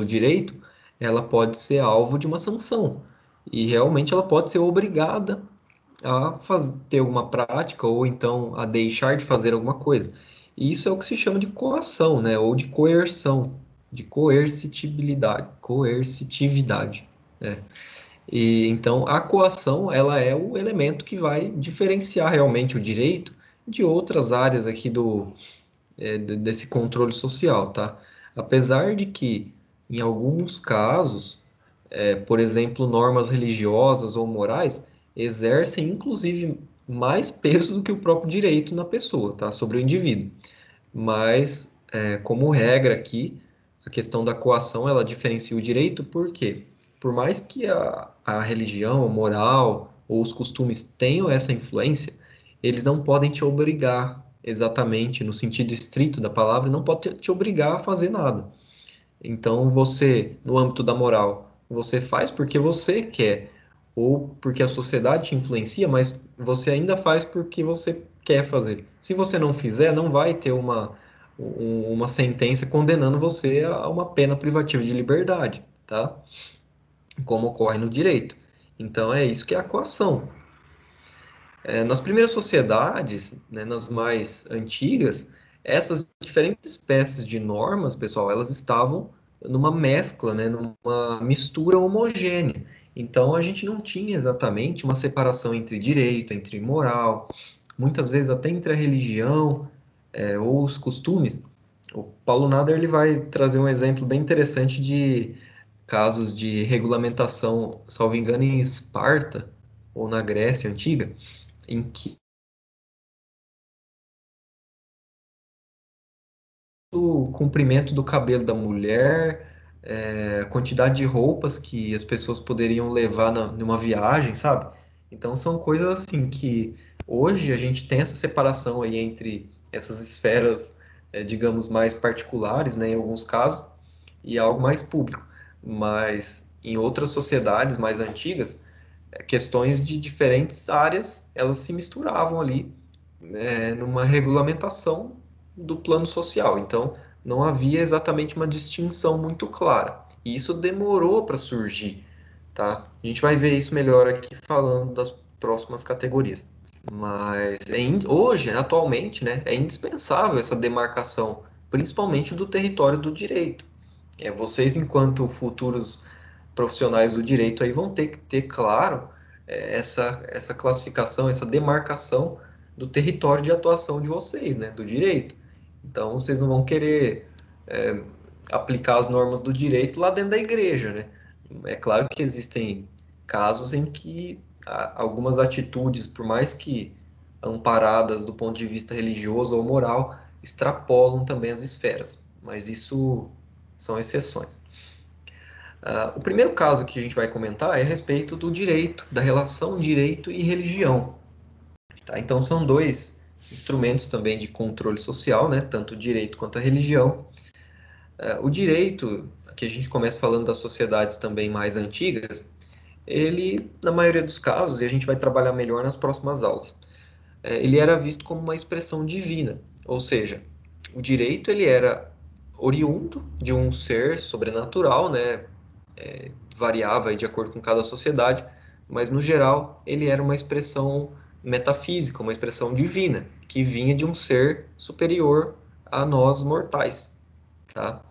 direito, ela pode ser alvo de uma sanção. E realmente ela pode ser obrigada a ter alguma prática ou então a deixar de fazer alguma coisa. E isso é o que se chama de coação, né? Ou de coerção, de coercitividade. Né? E então a coação ela é o elemento que vai diferenciar realmente o direito de outras áreas aqui desse controle social, tá? Apesar de que em alguns casos por exemplo, normas religiosas ou morais, exercem inclusive mais peso do que o próprio direito na pessoa, tá? Sobre o indivíduo. Mas, como regra aqui, a questão da coação, ela diferencia o direito, por quê? Por mais que a religião, a moral ou os costumes tenham essa influência, eles não podem te obrigar exatamente, no sentido estrito da palavra, não pode te obrigar a fazer nada. Então, você, no âmbito da moral, você faz porque você quer, ou porque a sociedade te influencia, mas você ainda faz porque você quer fazer. Se você não fizer, não vai ter uma sentença condenando você a uma pena privativa de liberdade, tá? Como ocorre no direito. Então, é isso que é a coação. Nas primeiras sociedades, né, nas mais antigas, essas diferentes espécies de normas, pessoal, elas estavam numa mescla, né, numa mistura homogênea. Então, a gente não tinha exatamente uma separação entre direito, entre moral, muitas vezes até entre a religião, ou os costumes. O Paulo Nader ele vai trazer um exemplo bem interessante de casos de regulamentação, salvo engano, em Esparta, ou na Grécia Antiga, em que o comprimento do cabelo da mulher, a quantidade de roupas que as pessoas poderiam levar numa viagem, sabe? Então são coisas assim que hoje a gente tem essa separação aí entre essas esferas, digamos, mais particulares, né, em alguns casos, e algo mais público. Mas em outras sociedades mais antigas, questões de diferentes áreas, elas se misturavam ali, numa regulamentação do plano social. Então, não havia exatamente uma distinção muito clara. E isso demorou para surgir, tá? A gente vai ver isso melhor aqui falando das próximas categorias. Mas hoje, atualmente, né, é indispensável essa demarcação, principalmente do território do direito. Vocês, enquanto futuros profissionais do direito, aí vão ter que ter claro, essa classificação, essa demarcação do território de atuação de vocês, né, do direito. Então, vocês não vão querer é, aplicar as normas do direito lá dentro da igreja, né? É claro que existem casos em que algumas atitudes, por mais que amparadas do ponto de vista religioso ou moral, extrapolam também as esferas, mas isso são exceções. O primeiro caso que a gente vai comentar é a respeito do direito, da relação direito e religião. Tá? Então, são dois instrumentos também de controle social, né? Tanto o direito quanto a religião. O direito, que a gente começa falando das sociedades também mais antigas, ele, na maioria dos casos, e a gente vai trabalhar melhor nas próximas aulas, ele era visto como uma expressão divina, ou seja, o direito ele era oriundo de um ser sobrenatural, né? Variava de acordo com cada sociedade, mas no geral ele era uma expressão metafísica, uma expressão divina, que vinha de um ser superior a nós mortais, tá?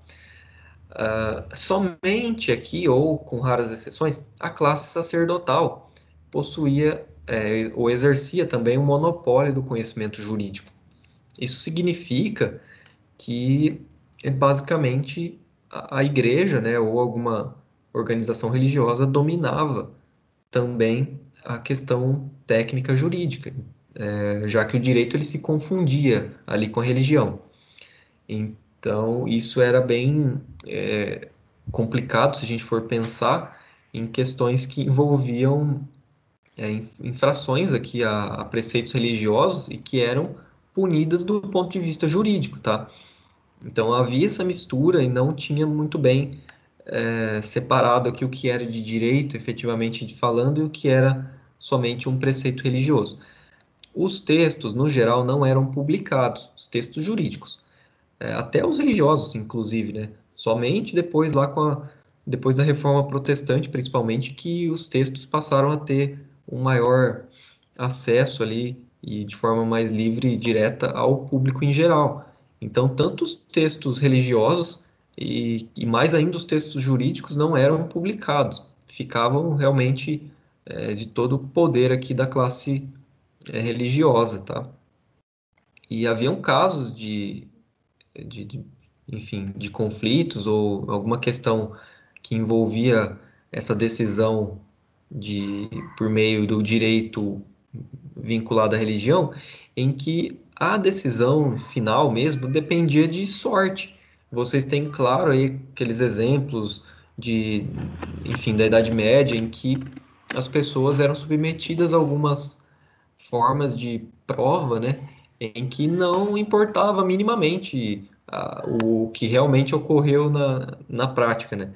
Somente aqui, ou com raras exceções, a classe sacerdotal possuía, ou exercia também um monopólio do conhecimento jurídico. Isso significa que basicamente a igreja, né, ou alguma organização religiosa dominava também a questão técnica jurídica, já que o direito ele se confundia ali com a religião. Então, isso era bem complicado se a gente for pensar em questões que envolviam infrações aqui a preceitos religiosos e que eram punidas do ponto de vista jurídico, tá? Então havia essa mistura e não tinha muito bem separado aqui o que era de direito, efetivamente falando, e o que era somente um preceito religioso. Os textos, no geral, não eram publicados, os textos jurídicos. Até os religiosos, inclusive, né? Somente depois, depois da Reforma Protestante, principalmente, que os textos passaram a ter um maior acesso ali e de forma mais livre e direta ao público em geral. Então, tanto os textos religiosos e mais ainda os textos jurídicos não eram publicados, ficavam realmente de todo o poder aqui da classe religiosa, tá? E haviam casos de, enfim, de conflitos ou alguma questão que envolvia essa decisão por meio do direito vinculado à religião, em que a decisão final mesmo dependia de sorte. Vocês têm claro aí aqueles exemplos enfim, da Idade Média em que as pessoas eram submetidas a algumas formas de prova, né, em que não importava minimamente o que realmente ocorreu na prática, né?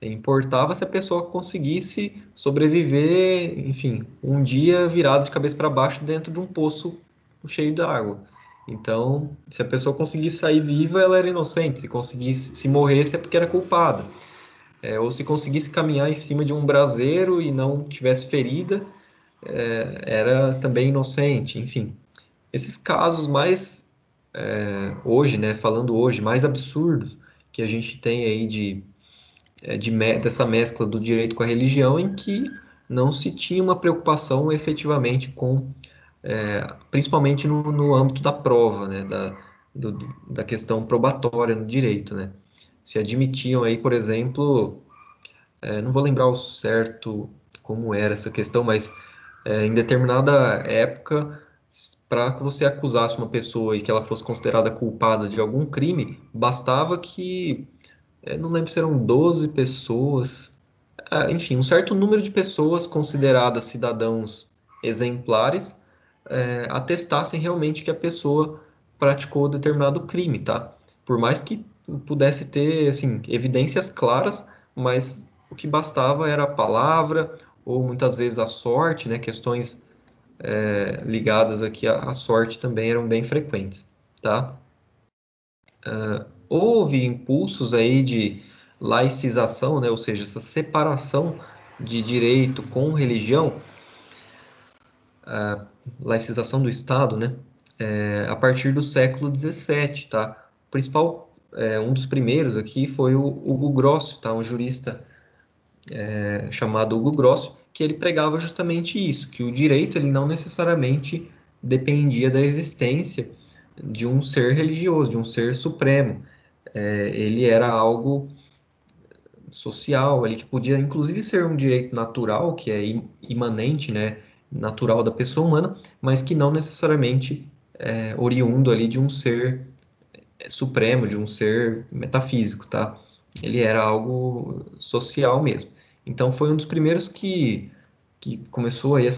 Importava se a pessoa conseguisse sobreviver, enfim, um dia virado de cabeça para baixo dentro de um poço cheio de água. Então, se a pessoa conseguisse sair viva, ela era inocente. Se conseguisse, se morresse, é porque era culpada. Ou se conseguisse caminhar em cima de um braseiro e não tivesse ferida, era também inocente. Enfim, esses casos mais hoje, né, falando hoje, mais absurdos que a gente tem aí dessa mescla do direito com a religião, em que não se tinha uma preocupação efetivamente com, principalmente no âmbito da prova, né, da questão probatória no direito, né. Se admitiam aí, por exemplo, não vou lembrar o certo como era essa questão, mas em determinada época, para que você acusasse uma pessoa e que ela fosse considerada culpada de algum crime, bastava que, não lembro se eram 12 pessoas, enfim, um certo número de pessoas consideradas cidadãos exemplares, atestassem realmente que a pessoa praticou determinado crime, tá? Por mais que pudesse ter, assim, evidências claras, mas o que bastava era a palavra ou muitas vezes a sorte, né? Questões ligadas aqui à sorte também eram bem frequentes, tá? Houve impulsos aí de laicização, né? Ou seja, essa separação de direito com religião, laicização do Estado, né? A partir do século XVII, tá? O principal, um dos primeiros aqui foi o Hugo Grosso, tá? Um jurista chamado Hugo Grosso, que ele pregava justamente isso, que o direito ele não necessariamente dependia da existência de um ser religioso, de um ser supremo. Ele era algo social ali que podia inclusive ser um direito natural, que é imanente, né, natural da pessoa humana, mas que não necessariamente oriundo ali de um ser supremo, de um ser metafísico, tá? Ele era algo social mesmo. Então foi um dos primeiros que começou aí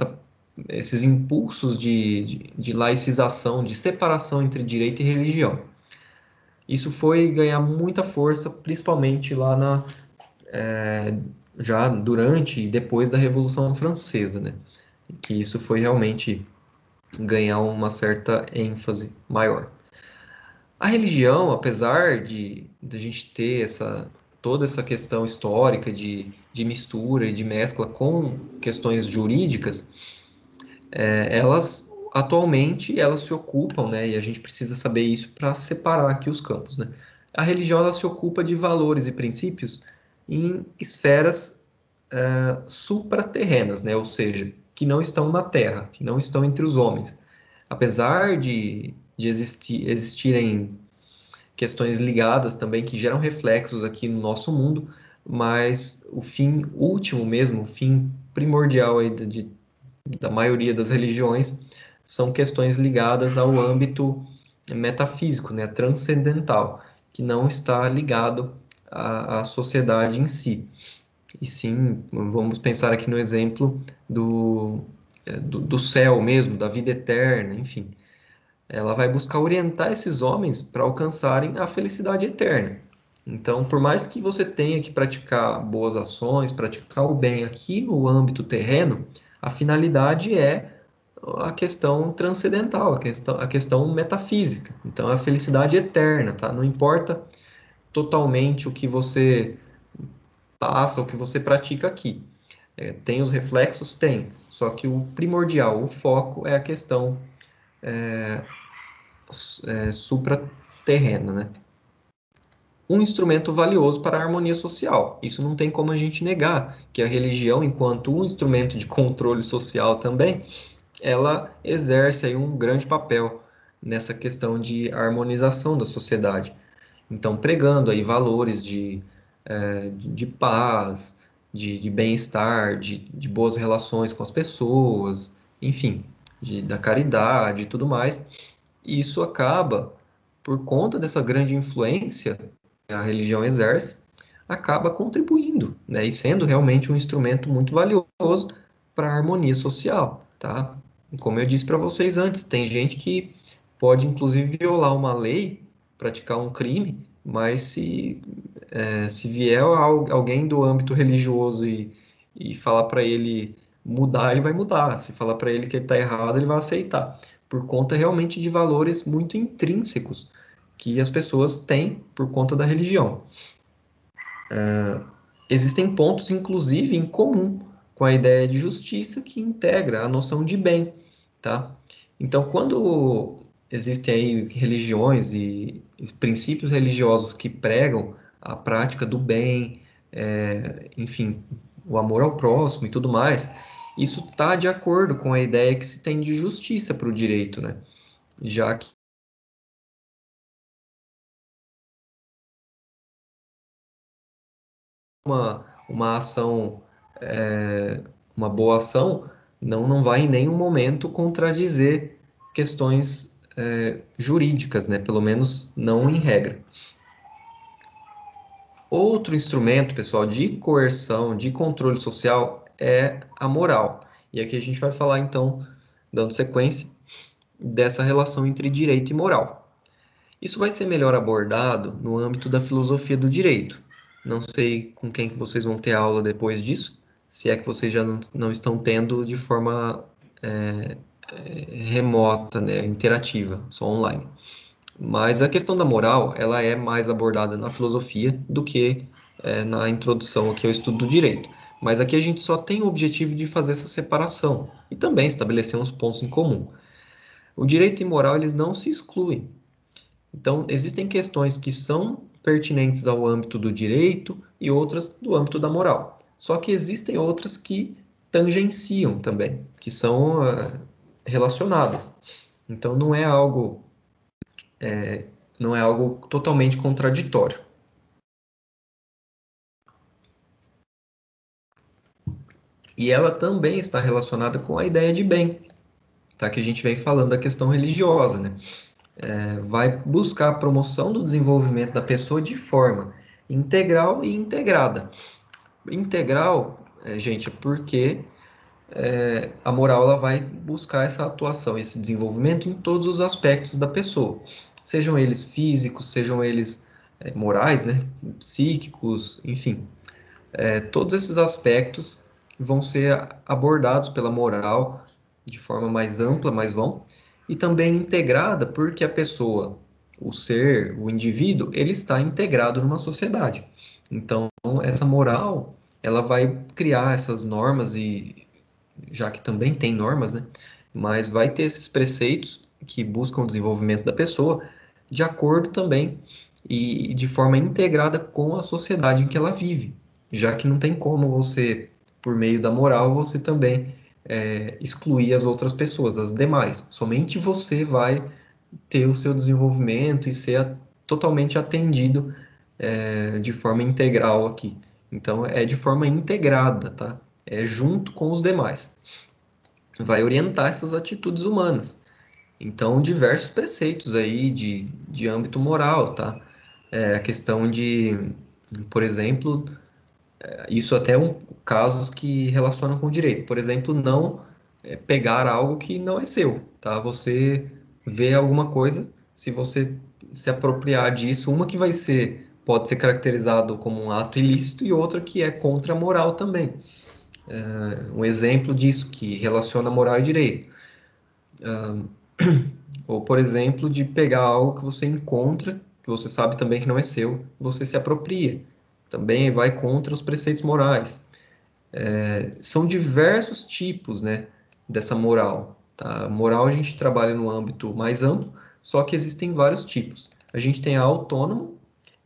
esses impulsos de laicização, de separação entre direito e religião. Isso foi ganhar muita força, principalmente lá já durante e depois da Revolução Francesa, né? Que isso foi realmente ganhar uma certa ênfase maior. A religião, apesar de a gente ter toda essa questão histórica de mistura e de mescla com questões jurídicas, elas atualmente elas se ocupam, né? E a gente precisa saber isso para separar aqui os campos, né? A religião ela se ocupa de valores e princípios em esferas supraterrenas, né? Ou seja, que não estão na Terra, que não estão entre os homens. Apesar de existirem questões ligadas também que geram reflexos aqui no nosso mundo, mas o fim último mesmo, o fim primordial aí da maioria das religiões são questões ligadas ao âmbito metafísico, né, transcendental, que não está ligado à sociedade em si. E sim, vamos pensar aqui no exemplo do céu mesmo, da vida eterna, enfim. Ela vai buscar orientar esses homens para alcançarem a felicidade eterna. Então, por mais que você tenha que praticar boas ações, praticar o bem aqui no âmbito terreno, a finalidade é a questão transcendental, a questão metafísica. Então, é a felicidade eterna, tá? Não importa totalmente o que você passa, o que você pratica aqui. Tem os reflexos? Tem. Só que o primordial, o foco é a questão supraterrena, né? Um instrumento valioso para a harmonia social. Isso não tem como a gente negar, que a religião, enquanto um instrumento de controle social também, ela exerce aí um grande papel nessa questão de harmonização da sociedade. Então, pregando aí valores de paz, de bem-estar, de boas relações com as pessoas, enfim, da caridade e tudo mais. E isso acaba, por conta dessa grande influência que a religião exerce, acaba contribuindo, né, e sendo realmente um instrumento muito valioso para a harmonia social, tá? E como eu disse para vocês antes, tem gente que pode inclusive violar uma lei, praticar um crime, mas se vier alguém do âmbito religioso e falar para ele mudar, ele vai mudar. Se falar para ele que ele está errado, ele vai aceitar. Por conta realmente de valores muito intrínsecos que as pessoas têm por conta da religião. Existem pontos, inclusive, em comum com a ideia de justiça que integra a noção de bem, tá? Então, quando existem aí religiões e princípios religiosos que pregam a prática do bem, enfim, o amor ao próximo e tudo mais, isso está de acordo com a ideia que se tem de justiça para o direito, né? Já que uma ação, uma boa ação, não vai em nenhum momento contradizer questões jurídicas, né? Pelo menos não em regra. Outro instrumento, pessoal, de coerção, de controle social é a moral. E aqui a gente vai falar, então, dando sequência, dessa relação entre direito e moral. Isso vai ser melhor abordado no âmbito da filosofia do direito. Não sei com quem que vocês vão ter aula depois disso, se é que vocês já não estão tendo de forma remota, né, interativa, só online. Mas a questão da moral, ela é mais abordada na filosofia do que na introdução aqui ao estudo do direito. Mas aqui a gente só tem o objetivo de fazer essa separação e também estabelecer uns pontos em comum. O direito e moral, eles não se excluem. Então, existem questões que são pertinentes ao âmbito do direito e outras do âmbito da moral. Só que existem outras que tangenciam também, que são relacionadas. Então, não é algo totalmente contraditório. E ela também está relacionada com a ideia de bem, tá? Que a gente vem falando da questão religiosa, né? Vai buscar a promoção do desenvolvimento da pessoa de forma integral e integrada. Integral, gente, é porque a moral ela vai buscar essa atuação, esse desenvolvimento em todos os aspectos da pessoa, sejam eles físicos, sejam eles morais, né, psíquicos, enfim, todos esses aspectos vão ser abordados pela moral de forma mais ampla, mais vão, e também integrada porque a pessoa, o ser, o indivíduo, ele está integrado numa sociedade. Então, essa moral, ela vai criar essas normas e já que também tem normas, né? Mas vai ter esses preceitos que buscam o desenvolvimento da pessoa de acordo também e de forma integrada com a sociedade em que ela vive, já que não tem como você, por meio da moral, você também excluir as outras pessoas, as demais. Somente você vai ter o seu desenvolvimento e ser totalmente atendido de forma integral aqui. Então, é de forma integrada, tá? É junto com os demais. Vai orientar essas atitudes humanas. Então, diversos preceitos aí de âmbito moral, tá? A questão de, por exemplo, isso até casos que relacionam com o direito. Por exemplo, não pegar algo que não é seu, tá? Você vê alguma coisa, se você se apropriar disso, uma que pode ser caracterizado como um ato ilícito e outra que é contra a moral também. Um exemplo disso que relaciona moral e direito. Ou, por exemplo, de pegar algo que você encontra, que você sabe também que não é seu, você se apropria. Também vai contra os preceitos morais. São diversos tipos, né, dessa moral. Tá? Moral a gente trabalha no âmbito mais amplo, só que existem vários tipos. A gente tem a autônoma,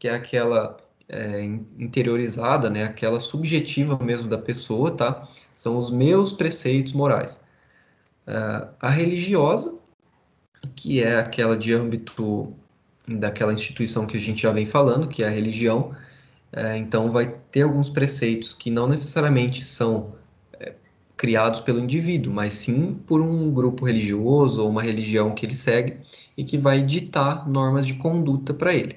que é aquela interiorizada, né, aquela subjetiva mesmo da pessoa, tá? São os meus preceitos morais. A religiosa, que é aquela de âmbito daquela instituição que a gente já vem falando, que é a religião. Então, vai ter alguns preceitos que não necessariamente são criados pelo indivíduo, mas sim por um grupo religioso ou uma religião que ele segue e que vai ditar normas de conduta para ele.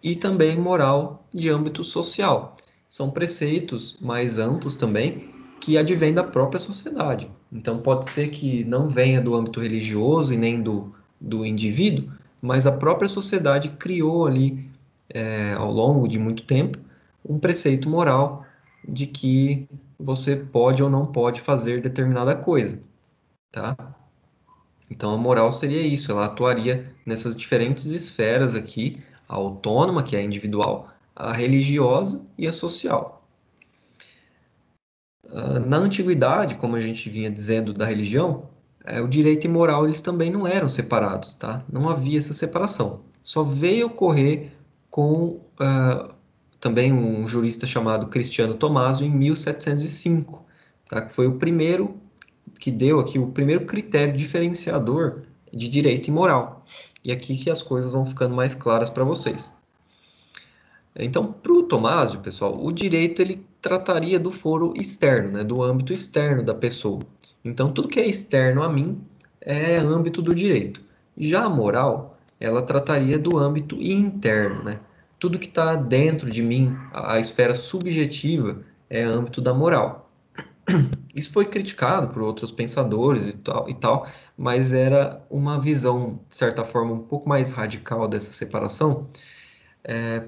E também moral de âmbito social. São preceitos mais amplos também que advêm da própria sociedade. Então, pode ser que não venha do âmbito religioso e nem do indivíduo, mas a própria sociedade criou ali, ao longo de muito tempo, um preceito moral de que você pode ou não pode fazer determinada coisa, tá? Então, a moral seria isso, ela atuaria nessas diferentes esferas aqui, a autônoma, que é a individual, a religiosa e a social. Na antiguidade, como a gente vinha dizendo da religião, o direito e moral eles também não eram separados, tá? Não havia essa separação. Só veio ocorrer com também um jurista chamado Cristiano Tommaso em 1705, tá? Que foi o primeiro que deu aqui o primeiro critério diferenciador de direito e moral. E aqui que as coisas vão ficando mais claras para vocês. Então, para o Tomásio, pessoal, o direito ele trataria do foro externo, né, do âmbito externo da pessoa. Então, tudo que é externo a mim é âmbito do direito. Já a moral, ela trataria do âmbito interno, né? Tudo que está dentro de mim, a esfera subjetiva, é âmbito da moral. Isso foi criticado por outros pensadores e tal, mas era uma visão, de certa forma, um pouco mais radical dessa separação,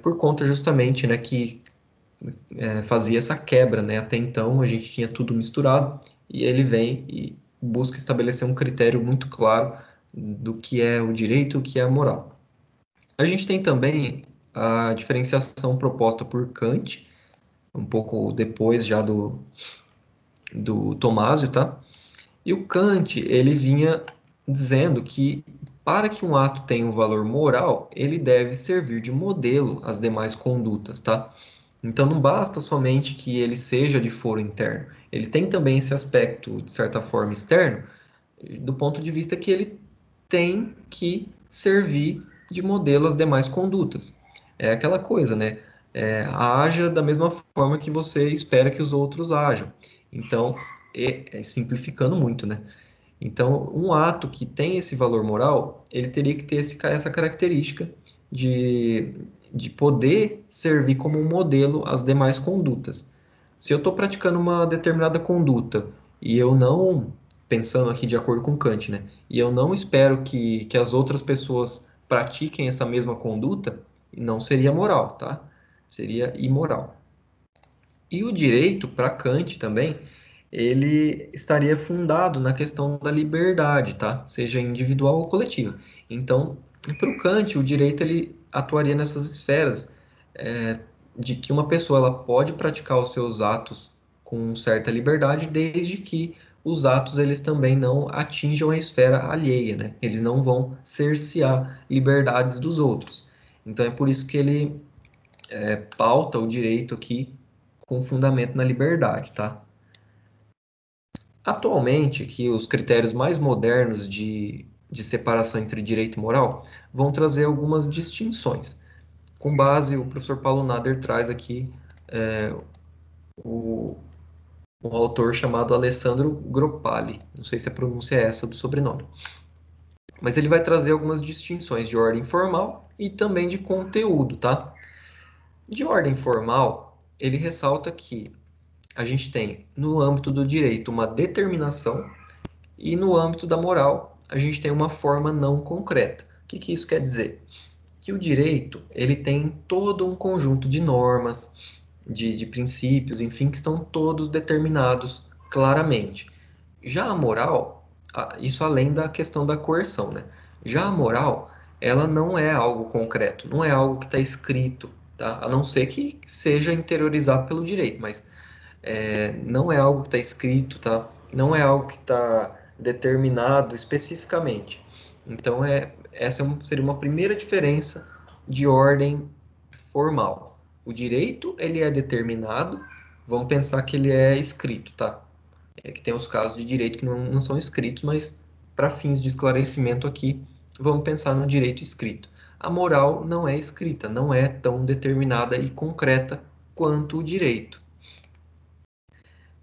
por conta justamente, né, que fazia essa quebra, né? Até então a gente tinha tudo misturado e ele vem e busca estabelecer um critério muito claro do que é o direito e o que é a moral. A gente tem também a diferenciação proposta por Kant, um pouco depois já do Tomásio, tá? E o Kant, ele vinha dizendo que para que um ato tenha um valor moral, ele deve servir de modelo às demais condutas, tá? Então não basta somente que ele seja de foro interno, ele tem também esse aspecto, de certa forma, externo, do ponto de vista que ele tem que servir de modelo às demais condutas. É aquela coisa, né? Haja da mesma forma que você espera que os outros ajam. Então, simplificando muito, né? Então, um ato que tem esse valor moral, ele teria que ter essa característica de, de poder servir como um modelo às demais condutas. Se eu estou praticando uma determinada conduta e eu não, pensando aqui de acordo com Kant, né, e eu não espero que as outras pessoas pratiquem essa mesma conduta, não seria moral, tá? Seria imoral. E o direito, para Kant também, ele estaria fundado na questão da liberdade, tá? Seja individual ou coletiva. Então, para o Kant, o direito ele atuaria nessas esferas de que uma pessoa ela pode praticar os seus atos com certa liberdade, desde que os atos eles também não atinjam a esfera alheia, né? Eles não vão cercear liberdades dos outros. Então é por isso que ele pauta o direito aqui com fundamento na liberdade, tá? Atualmente, que os critérios mais modernos de separação entre direito e moral vão trazer algumas distinções. Com base, o professor Paulo Nader traz aqui o, um autor chamado Alessandro Gropali. Não sei se a pronúncia é essa do sobrenome. Mas ele vai trazer algumas distinções de ordem formal e também de conteúdo, tá? De ordem formal, ele ressalta que a gente tem, no âmbito do direito, uma determinação e no âmbito da moral, a gente tem uma forma não concreta. O que que isso quer dizer? Que o direito, ele tem todo um conjunto de normas, de princípios, enfim, que estão todos determinados claramente. Já a moral, isso além da questão da coerção, né? Já a moral, ela não é algo concreto, não é algo que está escrito, tá? A não ser que seja interiorizado pelo direito, mas não é algo que está escrito, tá? Não é algo que está determinado especificamente. Então, essa seria uma primeira diferença de ordem formal. O direito, ele é determinado, vamos pensar que ele é escrito, tá? É que tem os casos de direito que não são escritos, mas para fins de esclarecimento aqui, vamos pensar no direito escrito. A moral não é escrita, não é tão determinada e concreta quanto o direito.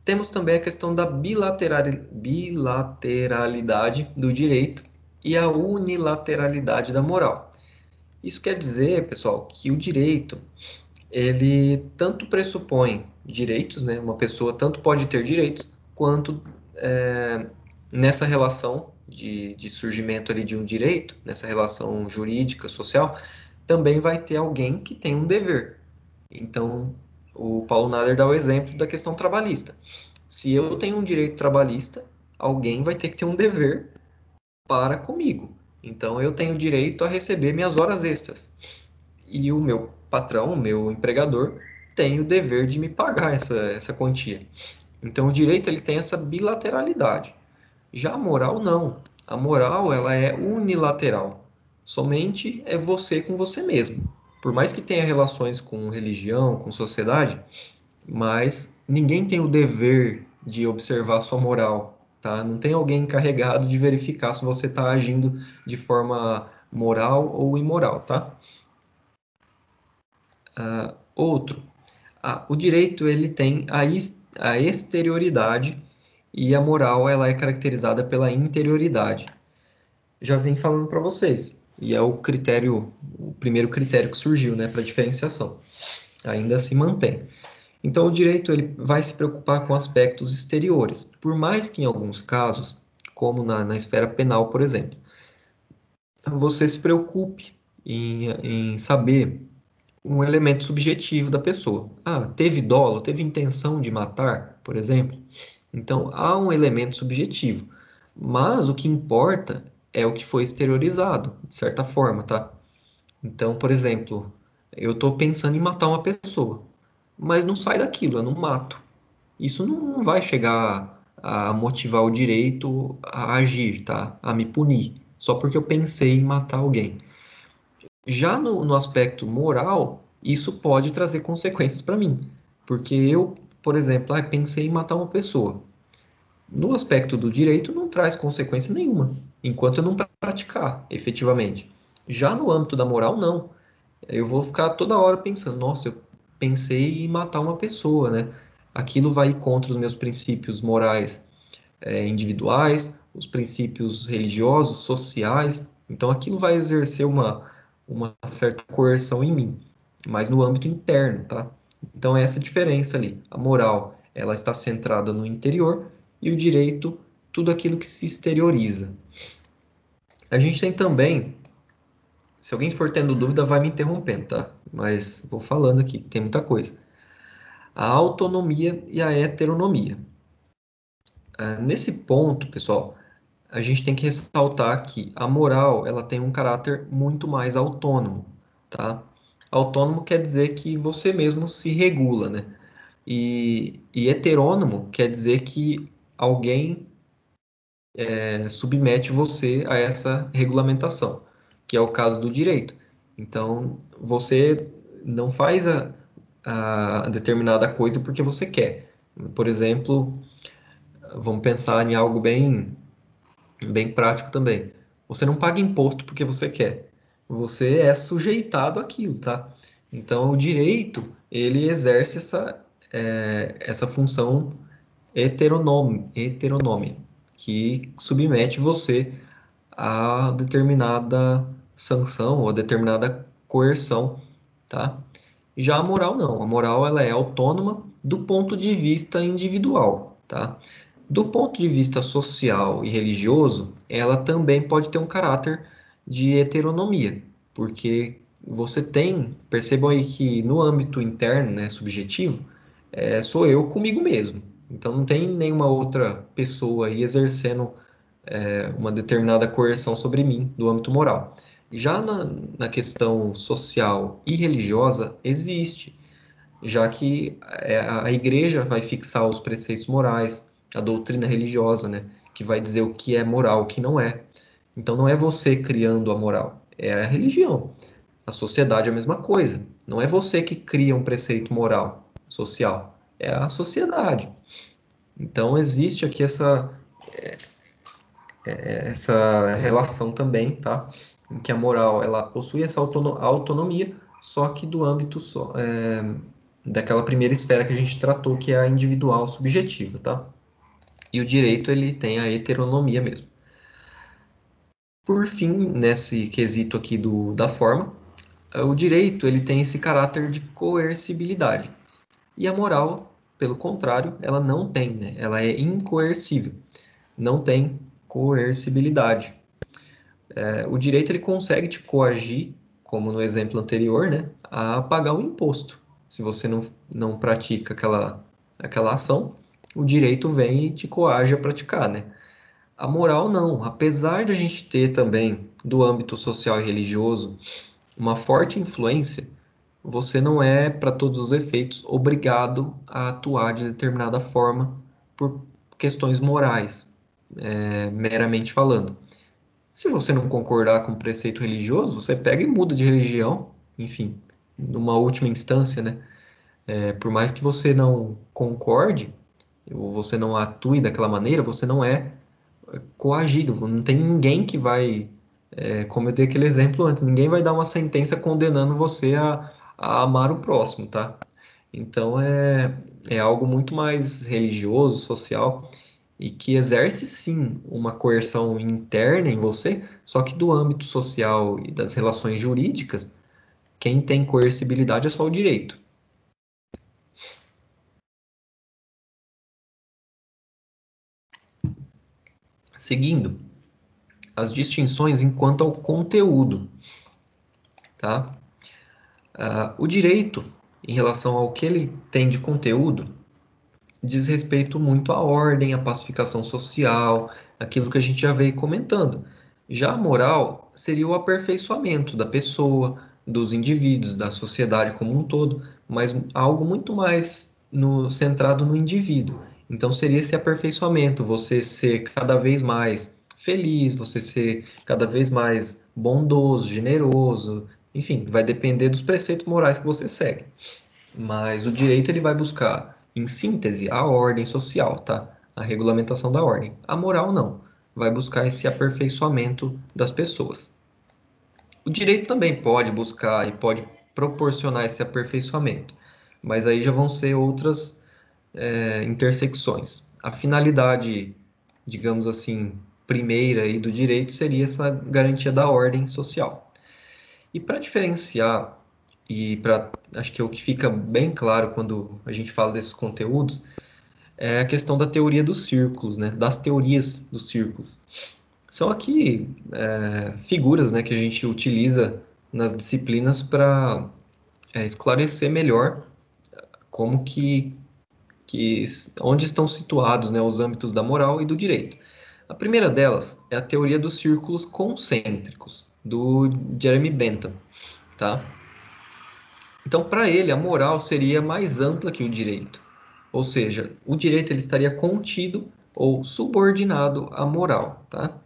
Temos também a questão da bilateralidade do direito e a unilateralidade da moral. Isso quer dizer, pessoal, que o direito, ele tanto pressupõe direitos, né? Uma pessoa tanto pode ter direitos, quanto nessa relação de surgimento ali de um direito, nessa relação jurídica, social, também vai ter alguém que tem um dever. Então, o Paulo Nader dá o exemplo da questão trabalhista. Se eu tenho um direito trabalhista, alguém vai ter que ter um dever para comigo. Então, eu tenho direito a receber minhas horas extras. E o meu patrão, o meu empregador, tem o dever de me pagar essa quantia. Então, o direito ele tem essa bilateralidade. Já a moral, não. A moral, ela é unilateral. Somente é você com você mesmo. Por mais que tenha relações com religião, com sociedade, mas ninguém tem o dever de observar a sua moral, tá? Não tem alguém encarregado de verificar se você está agindo de forma moral ou imoral, tá? Outro, o direito ele tem a exterioridade e a moral ela é caracterizada pela interioridade. Já vim falando para vocês, e é o primeiro critério que surgiu, né, para diferenciação. Ainda se mantém. Então, o direito ele vai se preocupar com aspectos exteriores, por mais que em alguns casos, como na esfera penal, por exemplo, você se preocupe em saber um elemento subjetivo da pessoa. Ah, teve dolo, teve intenção de matar, por exemplo. Então, há um elemento subjetivo. Mas o que importa é o que foi exteriorizado, de certa forma, tá? Então, por exemplo, eu estou pensando em matar uma pessoa, mas não sai daquilo, eu não mato. Isso não vai chegar a motivar o direito a agir, tá? A me punir, só porque eu pensei em matar alguém. Já no aspecto moral, isso pode trazer consequências para mim, porque eu, por exemplo, pensei em matar uma pessoa. No aspecto do direito, não traz consequência nenhuma, enquanto eu não praticar efetivamente. Já no âmbito da moral, não. Eu vou ficar toda hora pensando, nossa, eu pensei em matar uma pessoa, né? Aquilo vai contra os meus princípios morais, individuais, os princípios religiosos, sociais. Então, aquilo vai exercer uma certa coerção em mim, mas no âmbito interno, tá? Então, é essa diferença ali. A moral, ela está centrada no interior e o direito, tudo aquilo que se exterioriza. A gente tem também, se alguém for tendo dúvida, vai me interrompendo, tá? Mas vou falando aqui, tem muita coisa. A autonomia e a heteronomia. Nesse ponto, pessoal, a gente tem que ressaltar que a moral ela tem um caráter muito mais autônomo, tá? Autônomo quer dizer que você mesmo se regula, né? E heterônomo quer dizer que alguém submete você a essa regulamentação, que é o caso do direito. Então, você não faz a determinada coisa porque você quer. Por exemplo, vamos pensar em algo bem prático também. Você não paga imposto porque você quer. Você é sujeitado àquilo, tá? Então, o direito, ele exerce essa função heteronome, que submete você a determinada sanção ou a determinada coerção, tá? Já a moral não. A moral ela é autônoma do ponto de vista individual, tá? Do ponto de vista social e religioso, ela também pode ter um caráter de heteronomia, porque você tem, percebam aí que no âmbito interno, né, subjetivo, sou eu comigo mesmo. Então não tem nenhuma outra pessoa aí exercendo uma determinada coerção sobre mim do âmbito moral. Já na questão social e religiosa, existe, já que a igreja vai fixar os preceitos morais, a doutrina religiosa, né, que vai dizer o que é moral, o que não é. Então não é você criando a moral, é a religião. A sociedade é a mesma coisa. Não é você que cria um preceito moral, social, é a sociedade. Então existe aqui essa relação também, tá? Em que a moral ela possui essa autonomia, só que do âmbito daquela primeira esfera que a gente tratou, que é a individual subjetiva, tá? E o direito ele tem a heteronomia mesmo. Por fim, nesse quesito aqui da forma, o direito ele tem esse caráter de coercibilidade. E a moral, pelo contrário, ela não tem, né? Ela é incoercível, não tem coercibilidade. O direito ele consegue te coagir, como no exemplo anterior, né, a pagar um imposto. Se você não pratica aquela ação, o direito vem e te coage a praticar, né? A moral não. Apesar de a gente ter também, do âmbito social e religioso, uma forte influência, você não é, para todos os efeitos, obrigado a atuar de determinada forma por questões morais, meramente falando. Se você não concordar com o preceito religioso, você pega e muda de religião, enfim, numa última instância, né? Por mais que você não concorde, ou você não atue daquela maneira, você não é coagido, não tem ninguém que vai, como eu dei aquele exemplo antes, ninguém vai dar uma sentença condenando você a amar o próximo, tá? Então é algo muito mais religioso, social, e que exerce sim uma coerção interna em você, só que do âmbito social e das relações jurídicas, quem tem coercibilidade é só o direito. Seguindo, as distinções enquanto ao conteúdo, tá? O direito, em relação ao que ele tem de conteúdo, diz respeito muito à ordem, à pacificação social, aquilo que a gente já veio comentando. Já a moral seria o aperfeiçoamento da pessoa, dos indivíduos, da sociedade como um todo, mas algo muito mais centrado no indivíduo. Então seria esse aperfeiçoamento, você ser cada vez mais feliz, você ser cada vez mais bondoso, generoso, enfim, vai depender dos preceitos morais que você segue. Mas o direito ele vai buscar, em síntese, a ordem social, tá? A regulamentação da ordem. A moral não. Vai buscar esse aperfeiçoamento das pessoas. O direito também pode buscar e pode proporcionar esse aperfeiçoamento, mas aí já vão ser outras intersecções. A finalidade, digamos assim, primeira aí do direito seria essa garantia da ordem social. E para diferenciar, e para acho que é o que fica bem claro quando a gente fala desses conteúdos, é a questão da teoria dos círculos, né? Das teorias dos círculos. São aqui figuras, né, que a gente utiliza nas disciplinas para esclarecer melhor como que onde estão situados, né, os âmbitos da moral e do direito. A primeira delas é a teoria dos círculos concêntricos, do Jeremy Bentham, tá? Então, para ele, a moral seria mais ampla que o direito. Ou seja, o direito ele estaria contido ou subordinado à moral, tá?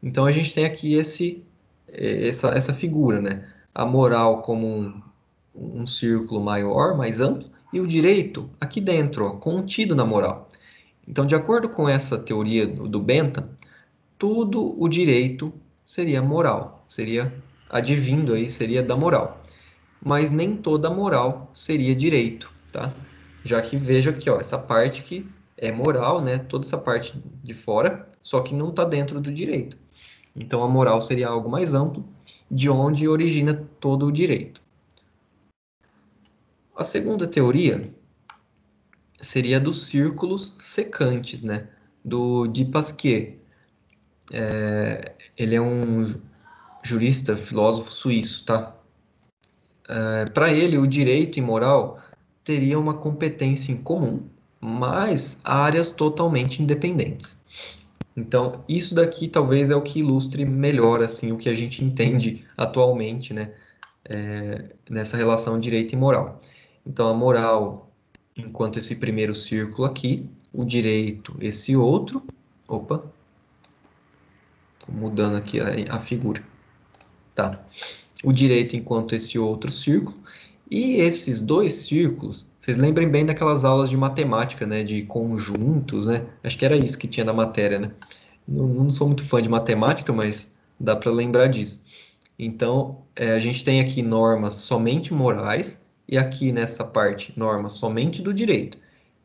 Então, a gente tem aqui essa figura, né? A moral como um círculo maior, mais amplo, e o direito aqui dentro, ó, contido na moral. Então, de acordo com essa teoria do Bentham, tudo o direito seria moral, seria advindo aí, seria da moral, mas nem toda moral seria direito, tá? Já que veja aqui, ó, essa parte que é moral, né? Toda essa parte de fora, só que não está dentro do direito. Então a moral seria algo mais amplo, de onde origina todo o direito. A segunda teoria seria dos círculos secantes, né? Do de Pasquier. Ele é um jurista, filósofo suíço, tá? Para ele, o direito e moral teriam uma competência em comum, mas áreas totalmente independentes. Então, isso daqui talvez é o que ilustre melhor assim o que a gente entende atualmente, né, nessa relação direito e moral. Então, a moral, enquanto esse primeiro círculo aqui, o direito, esse outro. Opa, tô mudando aqui a figura. Tá. O direito enquanto esse outro círculo. E esses dois círculos, vocês lembrem bem daquelas aulas de matemática, né, de conjuntos, né? Acho que era isso que tinha na matéria, né? Não sou muito fã de matemática, mas dá para lembrar disso. Então, a gente tem aqui normas somente morais e aqui nessa parte normas somente do direito.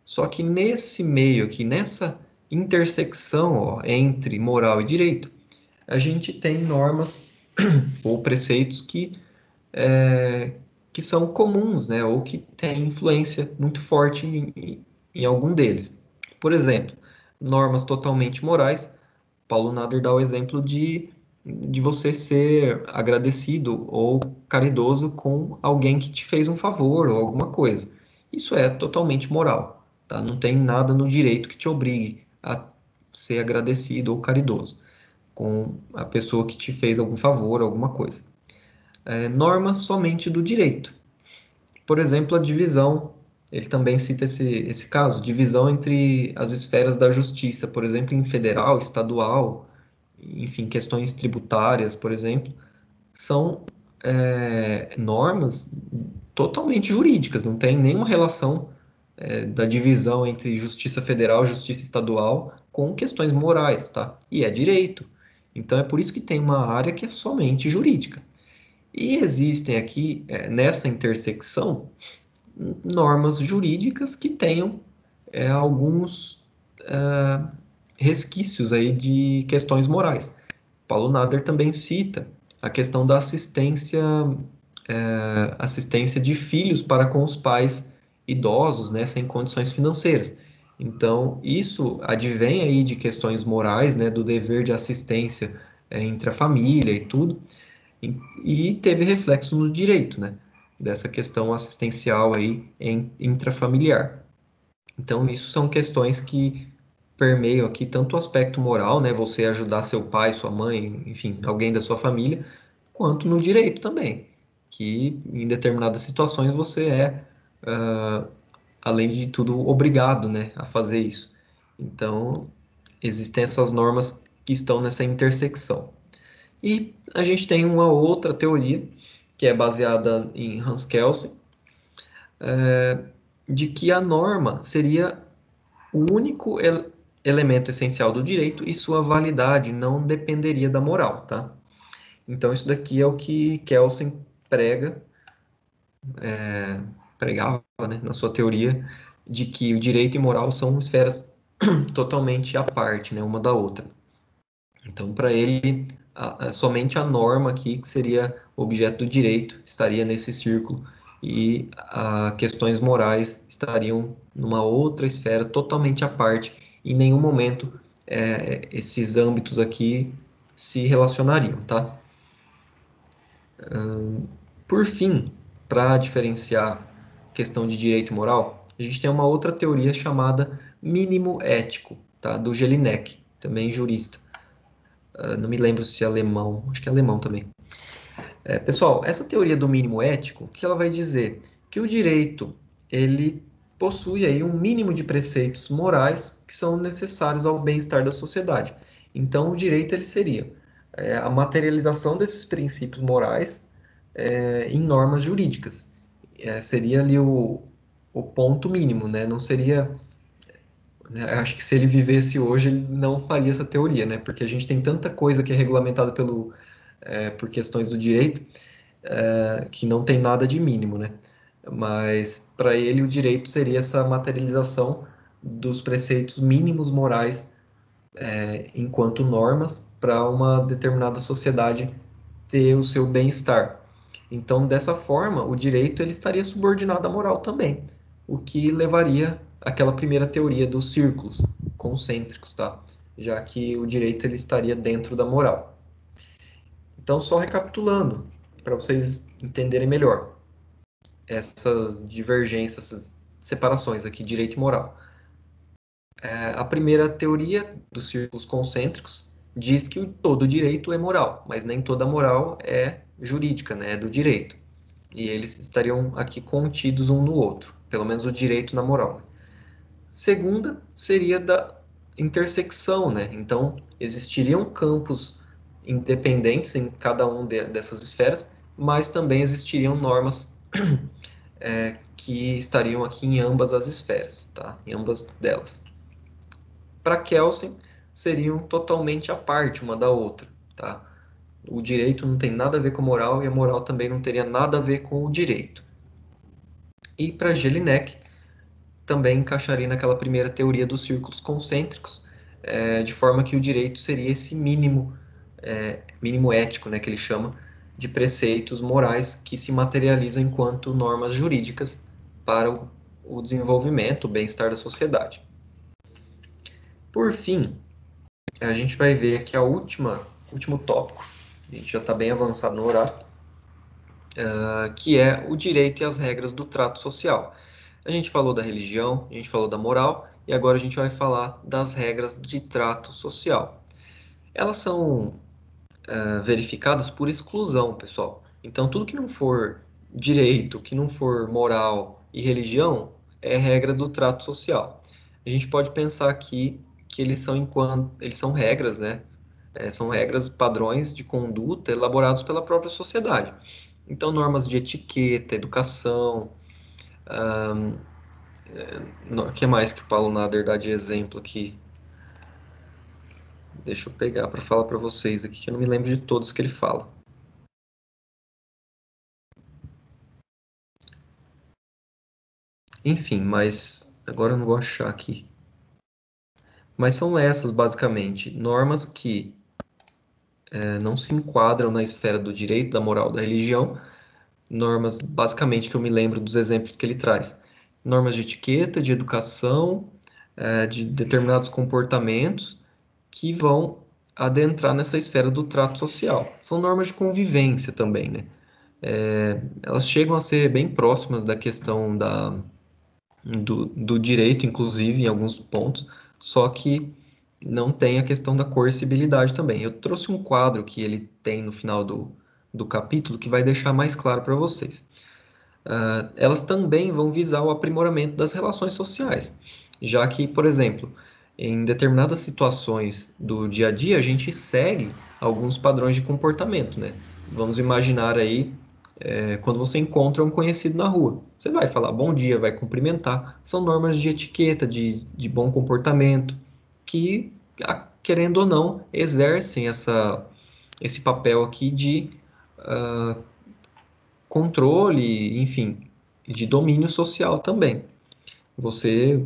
Só que nesse meio aqui, nessa intersecção, ó, entre moral e direito, a gente tem normas ou preceitos que são comuns, né, ou que têm influência muito forte em algum deles. Por exemplo, normas totalmente morais. Paulo Nader dá o exemplo de você ser agradecido ou caridoso com alguém que te fez um favor ou alguma coisa. Isso é totalmente moral, tá? Não tem nada no direito que te obrigue a ser agradecido ou caridoso com a pessoa que te fez algum favor, alguma coisa. Normas somente do direito. Por exemplo, a divisão, ele também cita esse caso, divisão entre as esferas da justiça, por exemplo, em federal, estadual, enfim, questões tributárias, por exemplo, são normas totalmente jurídicas, não tem nenhuma relação da divisão entre justiça federal e justiça estadual com questões morais, tá? E é direito. Então é por isso que tem uma área que é somente jurídica. E existem aqui, nessa intersecção, normas jurídicas que tenham alguns resquícios aí de questões morais. Paulo Nader também cita a questão da assistência de filhos para com os pais idosos, né, sem condições financeiras. Então, isso advém aí de questões morais, né, do dever de assistência entre a família e tudo, e teve reflexo no direito, né, dessa questão assistencial aí intrafamiliar. Então, isso são questões que permeiam aqui tanto o aspecto moral, né, você ajudar seu pai, sua mãe, enfim, alguém da sua família, quanto no direito também, que em determinadas situações você uh, além de tudo, obrigado, né, a fazer isso. Então, existem essas normas que estão nessa intersecção. E a gente tem uma outra teoria, que é baseada em Hans Kelsen, de que a norma seria o único elemento essencial do direito e sua validade não dependeria da moral, tá? Então, isso daqui é o que Kelsen pregava, né, na sua teoria, de que o direito e moral são esferas totalmente à parte, né, uma da outra. Então, para ele, somente a norma aqui, que seria objeto do direito, estaria nesse círculo e questões morais estariam numa outra esfera totalmente à parte. Em nenhum momento esses âmbitos aqui se relacionariam, tá? Por fim, para diferenciar questão de direito e moral, a gente tem uma outra teoria chamada mínimo ético, tá? Do Jelinek, também jurista. Não me lembro se é alemão, acho que é alemão também. Pessoal, essa teoria do mínimo ético, o que ela vai dizer? Que o direito, ele possui aí um mínimo de preceitos morais que são necessários ao bem-estar da sociedade. Então, o direito ele seria a materialização desses princípios morais em normas jurídicas. Seria ali o ponto mínimo, né? Não seria, né? Eu acho que se ele vivesse hoje, ele não faria essa teoria, né? Porque a gente tem tanta coisa que é regulamentada por questões do direito, que não tem nada de mínimo, né? Mas para ele o direito seria essa materialização dos preceitos mínimos morais enquanto normas para uma determinada sociedade ter o seu bem-estar. Então, dessa forma, o direito ele estaria subordinado à moral também, o que levaria àquela primeira teoria dos círculos concêntricos, tá? Já que o direito ele estaria dentro da moral. Então, só recapitulando, para vocês entenderem melhor essas divergências, essas separações aqui, direito e moral. A primeira teoria dos círculos concêntricos diz que todo direito é moral, mas nem toda moral é jurídica, né? É do direito. E eles estariam aqui contidos um no outro, pelo menos o direito na moral. Segunda seria da intersecção, né? Então, existiriam campos independentes em cada dessas esferas, mas também existiriam normas que estariam aqui em ambas as esferas, tá? Em ambas delas. Para Kelsen, seriam totalmente à parte uma da outra, tá? O direito não tem nada a ver com a moral e a moral também não teria nada a ver com o direito. E para Jelinek, também encaixaria naquela primeira teoria dos círculos concêntricos, de forma que o direito seria esse mínimo ético, né, que ele chama, de preceitos morais que se materializam enquanto normas jurídicas para o desenvolvimento, o bem-estar da sociedade. Por fim, a gente vai ver aqui último tópico, a gente já está bem avançado no horário, que é o direito e as regras do trato social. A gente falou da religião, a gente falou da moral, e agora a gente vai falar das regras de trato social. Elas são verificadas por exclusão, pessoal. Então, tudo que não for direito, que não for moral e religião, é regra do trato social. A gente pode pensar aqui que eles são regras, né? São regras, padrões de conduta elaborados pela própria sociedade. Então, normas de etiqueta, educação, o que mais que o Paulo Nader dá de exemplo aqui? Deixa eu pegar para falar para vocês aqui, que eu não me lembro de todos que ele fala. Enfim, mas agora eu não vou achar aqui. Mas são essas, basicamente, normas que não se enquadram na esfera do direito, da moral, da religião, normas, basicamente, que eu me lembro dos exemplos que ele traz. Normas de etiqueta, de educação, de determinados comportamentos que vão adentrar nessa esfera do trato social. São normas de convivência também, né? Elas chegam a ser bem próximas da questão do direito, inclusive, em alguns pontos, só que não tem a questão da coercibilidade também. Eu trouxe um quadro que ele tem no final do capítulo que vai deixar mais claro para vocês. Elas também vão visar o aprimoramento das relações sociais, já que, por exemplo, em determinadas situações do dia a dia, a gente segue alguns padrões de comportamento, né? Vamos imaginar aí, quando você encontra um conhecido na rua, você vai falar bom dia, vai cumprimentar, são normas de etiqueta, de bom comportamento, que, querendo ou não, exercem esse papel aqui de controle, enfim, de domínio social também. Você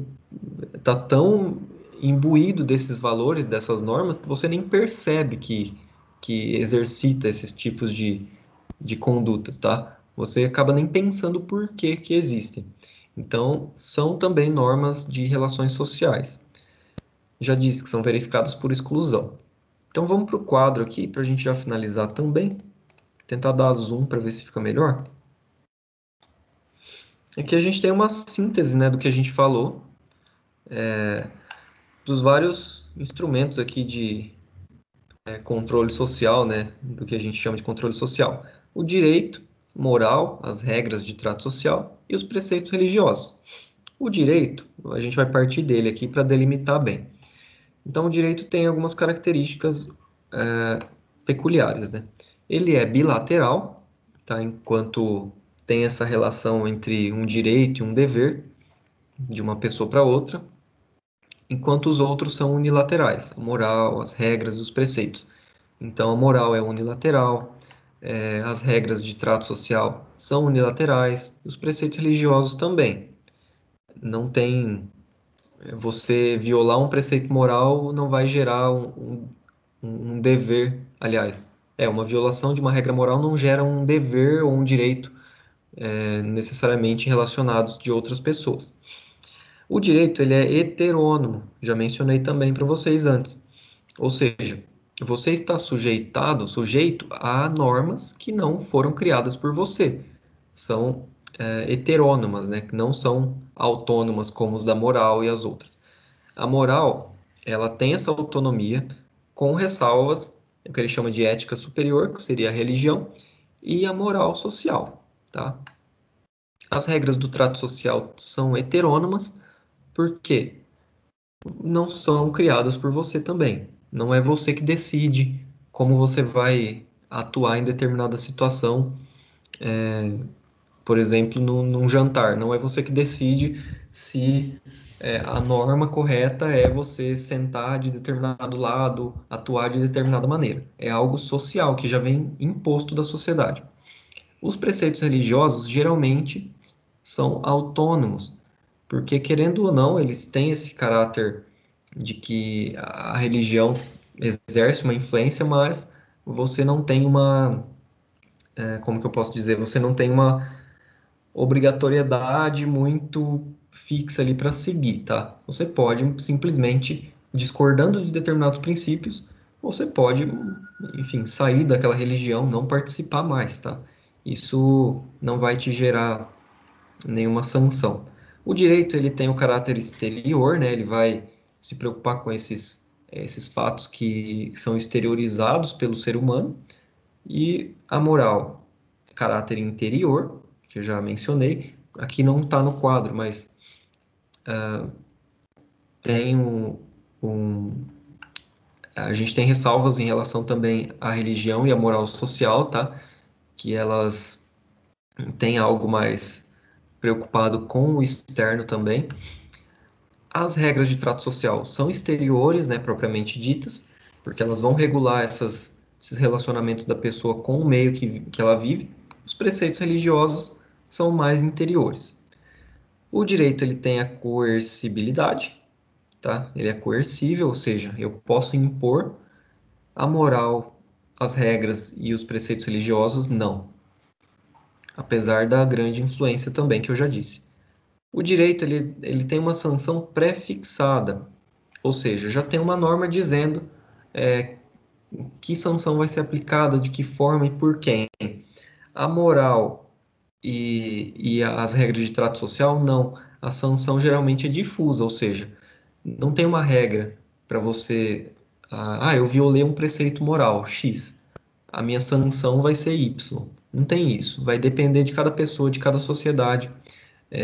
está tão imbuído desses valores, dessas normas, que você nem percebe que exercita esses tipos de condutas, tá? Você acaba nem pensando por que existem. Então, são também normas de relações sociais. Já disse que são verificadas por exclusão. Então, vamos para o quadro aqui, para a gente já finalizar também. Tentar dar zoom para ver se fica melhor. Aqui a gente tem uma síntese, né, do que a gente falou, dos vários instrumentos aqui de controle social, né, do que a gente chama de controle social. O direito, moral, as regras de trato social e os preceitos religiosos. O direito, a gente vai partir dele aqui para delimitar bem. Então, o direito tem algumas características peculiares, né? Ele é bilateral, tá? Enquanto tem essa relação entre um direito e um dever de uma pessoa para outra, enquanto os outros são unilaterais, a moral, as regras e os preceitos. Então, a moral é unilateral, as regras de trato social são unilaterais, os preceitos religiosos também. Não tem. Você violar um preceito moral não vai gerar um dever, aliás, uma violação de uma regra moral não gera um dever ou um direito necessariamente relacionados de outras pessoas. O direito ele é heterônomo, já mencionei também para vocês antes. Ou seja, você está sujeito a normas que não foram criadas por você. São heterônomas, né? Que não são autônomas como os da moral e as outras. A moral, ela tem essa autonomia com ressalvas, o que ele chama de ética superior, que seria a religião, e a moral social, tá? As regras do trato social são heterônomas, porque não são criadas por você também. Não é você que decide como você vai atuar em determinada situação, por exemplo, num jantar. Não é você que decide se a norma correta é você sentar de determinado lado, atuar de determinada maneira. É algo social que já vem imposto da sociedade. Os preceitos religiosos geralmente são autônomos, porque querendo ou não, eles têm esse caráter de que a religião exerce uma influência, mas você não tem como que eu posso dizer, você não tem uma obrigatoriedade muito fixa ali para seguir, tá? Você pode simplesmente, discordando de determinados princípios, você pode, enfim, sair daquela religião, não participar mais, tá? Isso não vai te gerar nenhuma sanção. O direito ele tem o caráter exterior, né? Ele vai se preocupar com esses fatos que são exteriorizados pelo ser humano, e a moral, caráter interior, que eu já mencionei, aqui não está no quadro, mas tem a gente tem ressalvas em relação também à religião e à moral social, tá? Que elas têm algo mais preocupado com o externo também. As regras de trato social são exteriores, né, propriamente ditas, porque elas vão regular esses relacionamentos da pessoa com o meio que ela vive. Os preceitos religiosos são mais interiores. O direito ele tem a coercibilidade, tá? Ele é coercível, ou seja, eu posso impor a moral, as regras e os preceitos religiosos, não. Apesar da grande influência também que eu já disse. O direito, ele tem uma sanção pré-fixada, ou seja, já tem uma norma dizendo que sanção vai ser aplicada, de que forma e por quem. A moral e as regras de trato social, não. A sanção geralmente é difusa, ou seja, não tem uma regra para você. Eu violei um preceito moral, X. A minha sanção vai ser Y. Não tem isso. Vai depender de cada pessoa, de cada sociedade,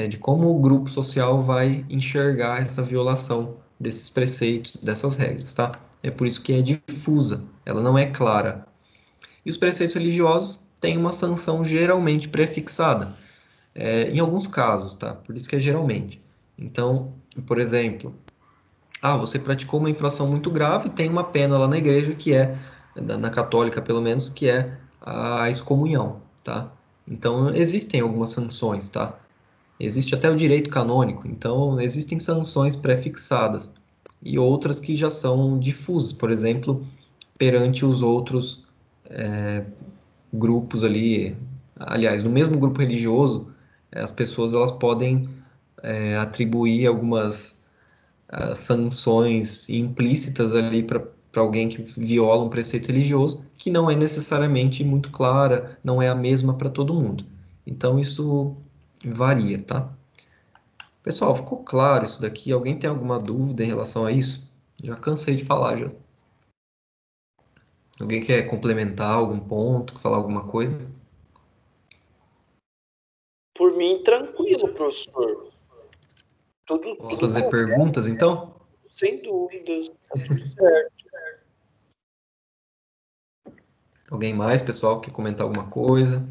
de como o grupo social vai enxergar essa violação desses preceitos, dessas regras, tá? É por isso que é difusa, ela não é clara. E os preceitos religiosos têm uma sanção geralmente prefixada, em alguns casos, tá? Por isso que é geralmente. Então, por exemplo, você praticou uma infração muito grave, tem uma pena lá na igreja que é, na católica pelo menos, que é a excomunhão, tá? Então, existem algumas sanções, tá? Existe até o direito canônico, então existem sanções pré-fixadas e outras que já são difusas, por exemplo, perante os outros grupos ali. Aliás, no mesmo grupo religioso, as pessoas elas podem atribuir algumas sanções implícitas ali para alguém que viola um preceito religioso, que não é necessariamente muito clara, não é a mesma para todo mundo. Então isso varia, tá? Pessoal, ficou claro isso daqui? Alguém tem alguma dúvida em relação a isso? Já cansei de falar já. Alguém quer complementar algum ponto, falar alguma coisa? Por mim, tranquilo, professor. Posso Tudo fazer correto, perguntas, então? sem dúvidas. Tudo certo. Alguém mais, pessoal, quer comentar alguma coisa?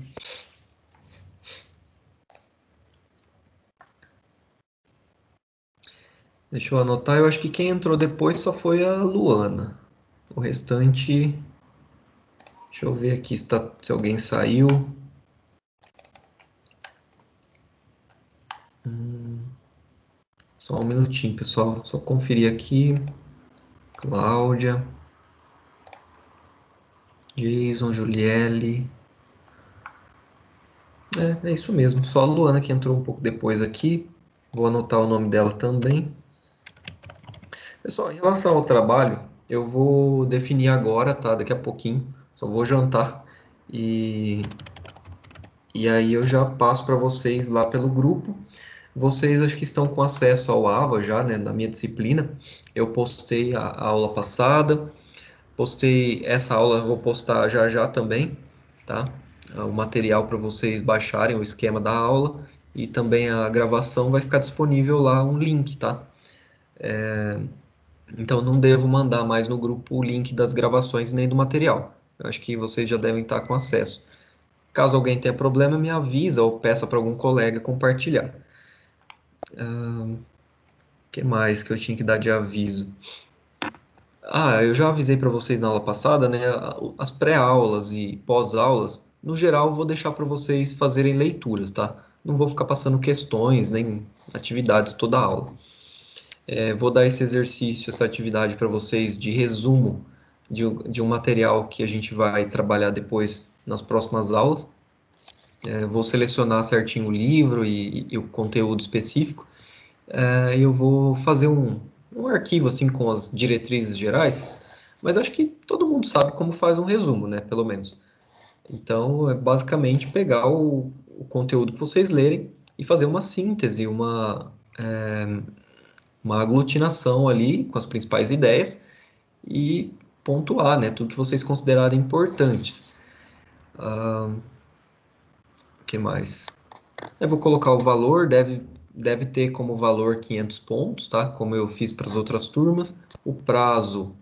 Deixa eu anotar. Eu acho que quem entrou depois só foi a Luana. O restante, deixa eu ver aqui se alguém saiu. Só um minutinho, pessoal. Só conferir aqui. Cláudia, Jason, Juliele. É isso mesmo. Só a Luana que entrou um pouco depois aqui. Vou anotar o nome dela também. Pessoal, em relação ao trabalho, eu vou definir agora, tá? Daqui a pouquinho. Só vou jantar. E, e aí eu já passo para vocês lá pelo grupo. Vocês acho que estão com acesso ao AVA já, né? Na minha disciplina. Eu postei a aula passada. Postei essa aula, eu vou postar já já também, tá? O material para vocês baixarem o esquema da aula e também a gravação vai ficar disponível lá um link, tá? Então não devo mandar mais no grupo o link das gravações nem do material. Eu acho que vocês já devem estar com acesso. Caso alguém tenha problema, me avisa ou peça para algum colega compartilhar. O que mais que eu tinha que dar de aviso? Eu já avisei para vocês na aula passada, né? As pré-aulas e pós-aulas, no geral, vou deixar para vocês fazerem leituras, tá? Não vou ficar passando questões nem atividades toda a aula. Vou dar esse exercício, essa atividade para vocês de resumo de um material que a gente vai trabalhar depois nas próximas aulas. Vou selecionar certinho o livro e o conteúdo específico. Eu vou fazer um arquivo assim com as diretrizes gerais, mas acho que todo mundo sabe como faz um resumo, né? Pelo menos. Então, é basicamente pegar o conteúdo que vocês lerem e fazer uma síntese, uma aglutinação ali com as principais ideias e pontuar, né? Tudo que vocês considerarem importantes. O que mais? Eu vou colocar o valor, deve ter como valor 500 pontos, tá? Como eu fiz para as outras turmas. O prazo,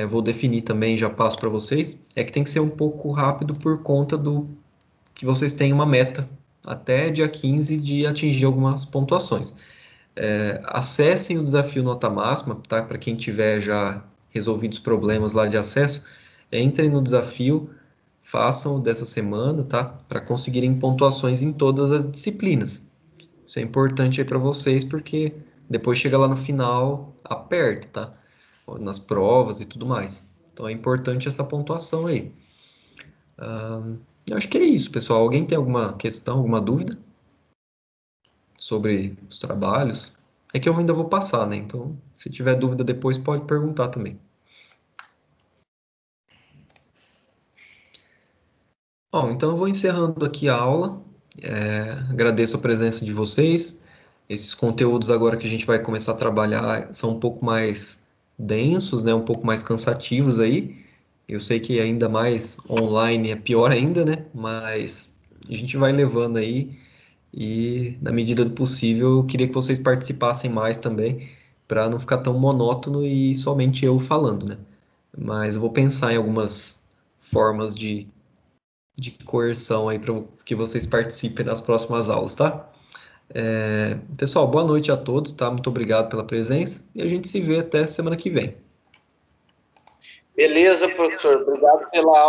vou definir também, já passo para vocês. É que tem que ser um pouco rápido por conta do que vocês têm uma meta até dia 15 de atingir algumas pontuações. Acessem o desafio Nota Máxima, tá? Para quem tiver já resolvido os problemas lá de acesso, entrem no desafio, façam dessa semana, tá? Para conseguirem pontuações em todas as disciplinas. Isso é importante aí para vocês, porque depois chega lá no final, aperta, tá? Nas provas e tudo mais. Então é importante essa pontuação aí. Eu acho que é isso, pessoal. Alguém tem alguma questão, alguma dúvida sobre os trabalhos? É que eu ainda vou passar, né? Então, se tiver dúvida depois, pode perguntar também. Bom, então eu vou encerrando aqui a aula. Agradeço a presença de vocês. Esses conteúdos agora que a gente vai começar a trabalhar são um pouco mais densos, né? Um pouco mais cansativos aí. Eu sei que ainda mais online é pior ainda, né? Mas a gente vai levando aí e, na medida do possível, eu queria que vocês participassem mais também, para não ficar tão monótono e somente eu falando, né? Mas eu vou pensar em algumas formas de coerção aí para que vocês participem nas próximas aulas, tá? Pessoal, boa noite a todos, tá? Muito obrigado pela presença e a gente se vê até semana que vem. Beleza, professor. Obrigado pela aula.